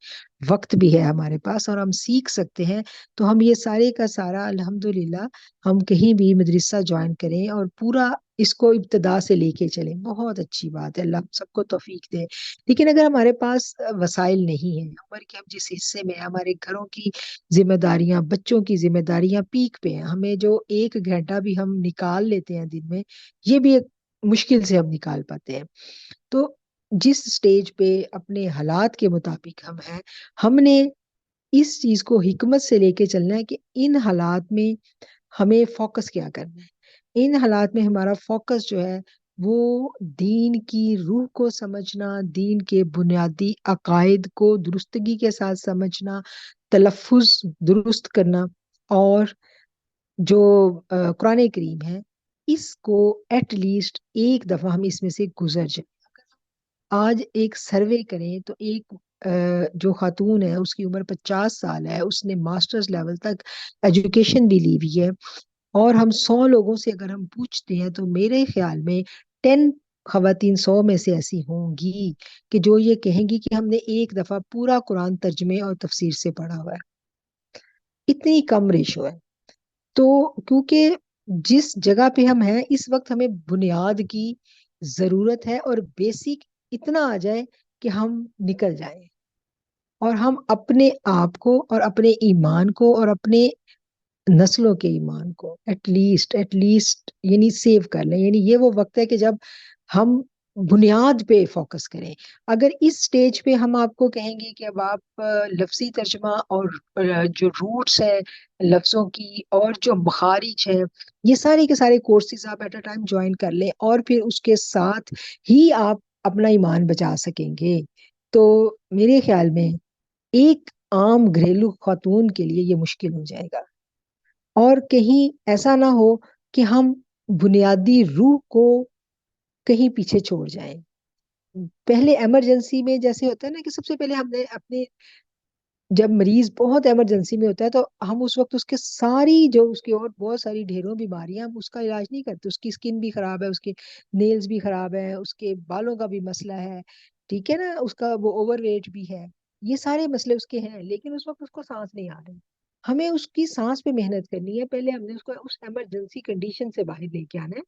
وقت بھی ہے ہمارے پاس اور ہم سیکھ سکتے ہیں، تو ہم یہ سارے کا سارا الحمدللہ ہم کہیں بھی مدرسہ جوائن کریں اور پورا اس کو ابتدا سے لے کے چلیں۔ بہت اچھی بات ہے، اللہ ہم سب کو توفیق دے۔ لیکن اگر ہمارے پاس وسائل نہیں ہیں، عمر کے ہم جس حصے میں ہیں، ہمارے گھروں کی ذمہ داریاں، بچوں کی ذمہ داریاں پیک پہ ہیں، ہمیں جو 1 گھنٹہ بھی ہم نکال لیتے ہیں دن میں، یہ بھی ایک مشکل سے ہم نکال پاتے ہیں۔ تو جس سٹیج پہ اپنے حالات کے مطابق ہم ہیں، ہم نے اس چیز کو حکمت سے لے کے چلنا ہے کہ ان حالات میں ہمیں فوکس کیا کرنا ہے۔ ان حالات میں ہمارا فوکس جو ہے وہ دین کی روح کو سمجھنا، دین کے بنیادی عقائد کو درستگی کے ساتھ سمجھنا، تلفظ درست کرنا، اور جو قرآن کریم ہے اس کو ایٹ لیسٹ ایک دفعہ ہم اس میں سے گزر جائیں۔ آج ایک سروے کریں تو ایک جو خاتون ہے اس کی عمر 50 سال ہے، اس نے ماسٹرز لیول تک ایجوکیشن بھی لی ہوئی ہے، اور ہم 100 لوگوں سے اگر ہم پوچھتے ہیں تو میرے خیال میں 10 خواتین 100 میں سے ایسی ہوں گی کہ جو یہ کہیں گی کہ ہم نے ایک دفعہ پورا قرآن ترجمے اور تفسیر سے پڑھا ہوا ہے۔ اتنی کم ریشو ہے. تو کیونکہ جس جگہ پہ ہم ہیں اس وقت ہمیں بنیاد کی ضرورت ہے، اور بیسک اتنا آ جائے کہ ہم نکل جائیں اور ہم اپنے آپ کو اور اپنے ایمان کو اور اپنے نسلوں کے ایمان کو ایٹ لیسٹ یعنی سیو کر لیں. یعنی یہ وہ وقت ہے کہ جب ہم بنیاد پہ فوکس کریں. اگر اس سٹیج پہ ہم آپ کو کہیں گے کہ اب آپ لفظی ترجمہ اور جو روٹس ہے لفظوں کی اور جو مخارج ہے یہ سارے کے سارے کورسز آپ ایٹ اے ٹائم جوائن کر لیں اور پھر اس کے ساتھ ہی آپ اپنا ایمان بچا سکیں گے، تو میرے خیال میں ایک عام گھریلو خاتون کے لیے یہ مشکل ہو جائے گا. اور کہیں ایسا نہ ہو کہ ہم بنیادی روح کو کہیں پیچھے چھوڑ جائیں. پہلے ایمرجنسی میں جیسے ہوتا ہے نا کہ سب سے پہلے ہم نے اپنے جب مریض بہت ایمرجنسی میں ہوتا ہے تو ہم اس وقت اس کے ساری جو اس کی اور بہت ساری ڈھیروں بیماریاں ہم اس کا علاج نہیں کرتے. اس کی اسکن بھی خراب ہے، اس کے نیلز بھی خراب ہے، اس کے بالوں کا بھی مسئلہ ہے، ٹھیک ہے نا، اس کا وہ اوور ویٹ بھی ہے، یہ سارے مسئلے اس کے ہیں، لیکن اس وقت اس کو سانس نہیں آ رہی. ہمیں اس کی سانس پہ محنت کرنی ہے. پہلے ہم نے اس کو اس ایمرجنسی کنڈیشن سے باہر لے کے آنا ہے.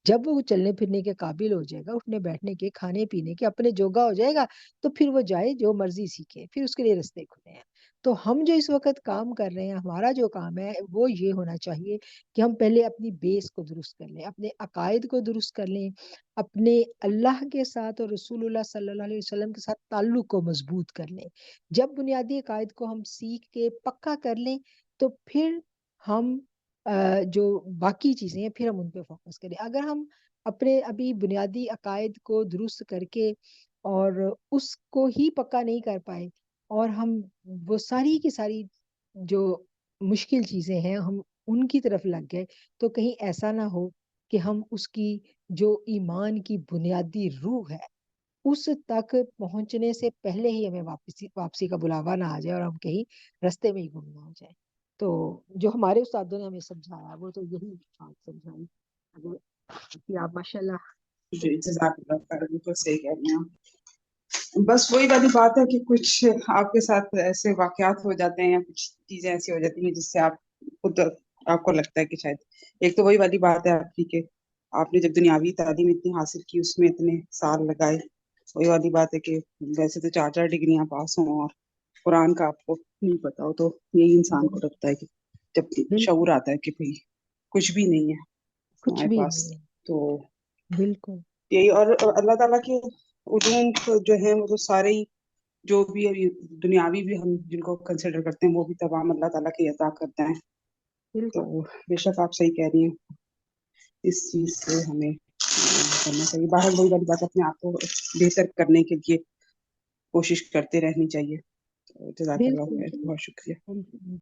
جب وہ چلنے پھرنے کے قابل ہو جائے گا، اٹھنے بیٹھنے کے، کھانے پینے کے، اپنے جوگا ہو جائے گا، تو پھر وہ جائے جو مرضی سیکھے، پھر اس کے لیے رستے کھلے ہیں. تو ہم جو اس وقت کام کر رہے ہیں، ہمارا جو کام ہے وہ یہ ہونا چاہیے کہ ہم پہلے اپنی بیس کو درست کر لیں، اپنے عقائد کو درست کر لیں، اپنے اللہ کے ساتھ اور رسول اللہ صلی اللہ علیہ وسلم کے ساتھ تعلق کو مضبوط کر لیں. جب بنیادی عقائد کو ہم سیکھ کے پکا کر لیں تو پھر ہم جو باقی چیزیں ہیں پھر ہم ان پہ فوکس کریں. اگر ہم اپنے ابھی بنیادی عقائد کو درست کر کے اور اس کو ہی پکا نہیں کر پائے اور ہم وہ ساری کی ساری جو مشکل چیزیں ہیں ہم ان کی طرف لگ گئے، تو کہیں ایسا نہ ہو کہ ہم اس کی جو ایمان کی بنیادی روح ہے اس تک پہنچنے سے پہلے ہی ہمیں واپسی کا بلاوا نہ آ جائے اور ہم کہیں رستے میں ہی گم نہ ہو جائے. تو جو ہمارے استادوں نے ہمیں سمجھایا وہ تو یہی بات سمجھائی. اگر آپ ماشاء اللہ. جی جزاک اللہ خیر، بالکل صحیح کہہ رہی ہیں آپ. بس وہی والی بات ہے کہ کچھ آپ کے ساتھ ایسے واقعات ہو جاتے ہیں یا کچھ چیزیں ایسی ہو جاتی ہیں جس سے آپ خود آپ کو لگتا ہے کہ شاید ایک تو وہی والی بات ہے آپ کی کہ آپ نے جب دنیاوی تعلیم اتنی حاصل کی اس میں اتنے سال لگائے. وہی والی بات ہے کہ ویسے تو 4 ڈگریاں پاس ہوں اور قرآن کا آپ کو نہیں پتا ہو تو یہی انسان کو لگتا ہے کہ جب شعور آتا ہے کہ بھئی کچھ بھی نہیں ہے کچھ ہمارے بھی پاس، نہیں ہے. تو بالکل یہی. اور اللہ تعالیٰ کے علوم جو ہیں وہ تو سارے ہی جو بھی دنیاوی بھی ہم جن کو کنسیڈر کرتے ہیں وہ بھی تمام اللہ تعالیٰ کے عطا کرتے ہیں. تو بے شک آپ صحیح کہہ رہی ہیں، اس چیز سے ہمیں کرنا چاہیے. باہر وہی والی بات اپنے آپ کو بہتر کرنے کے لیے کوشش کرتے رہنی چاہیے. جزاک اللہ خیر، بہت شکریہ.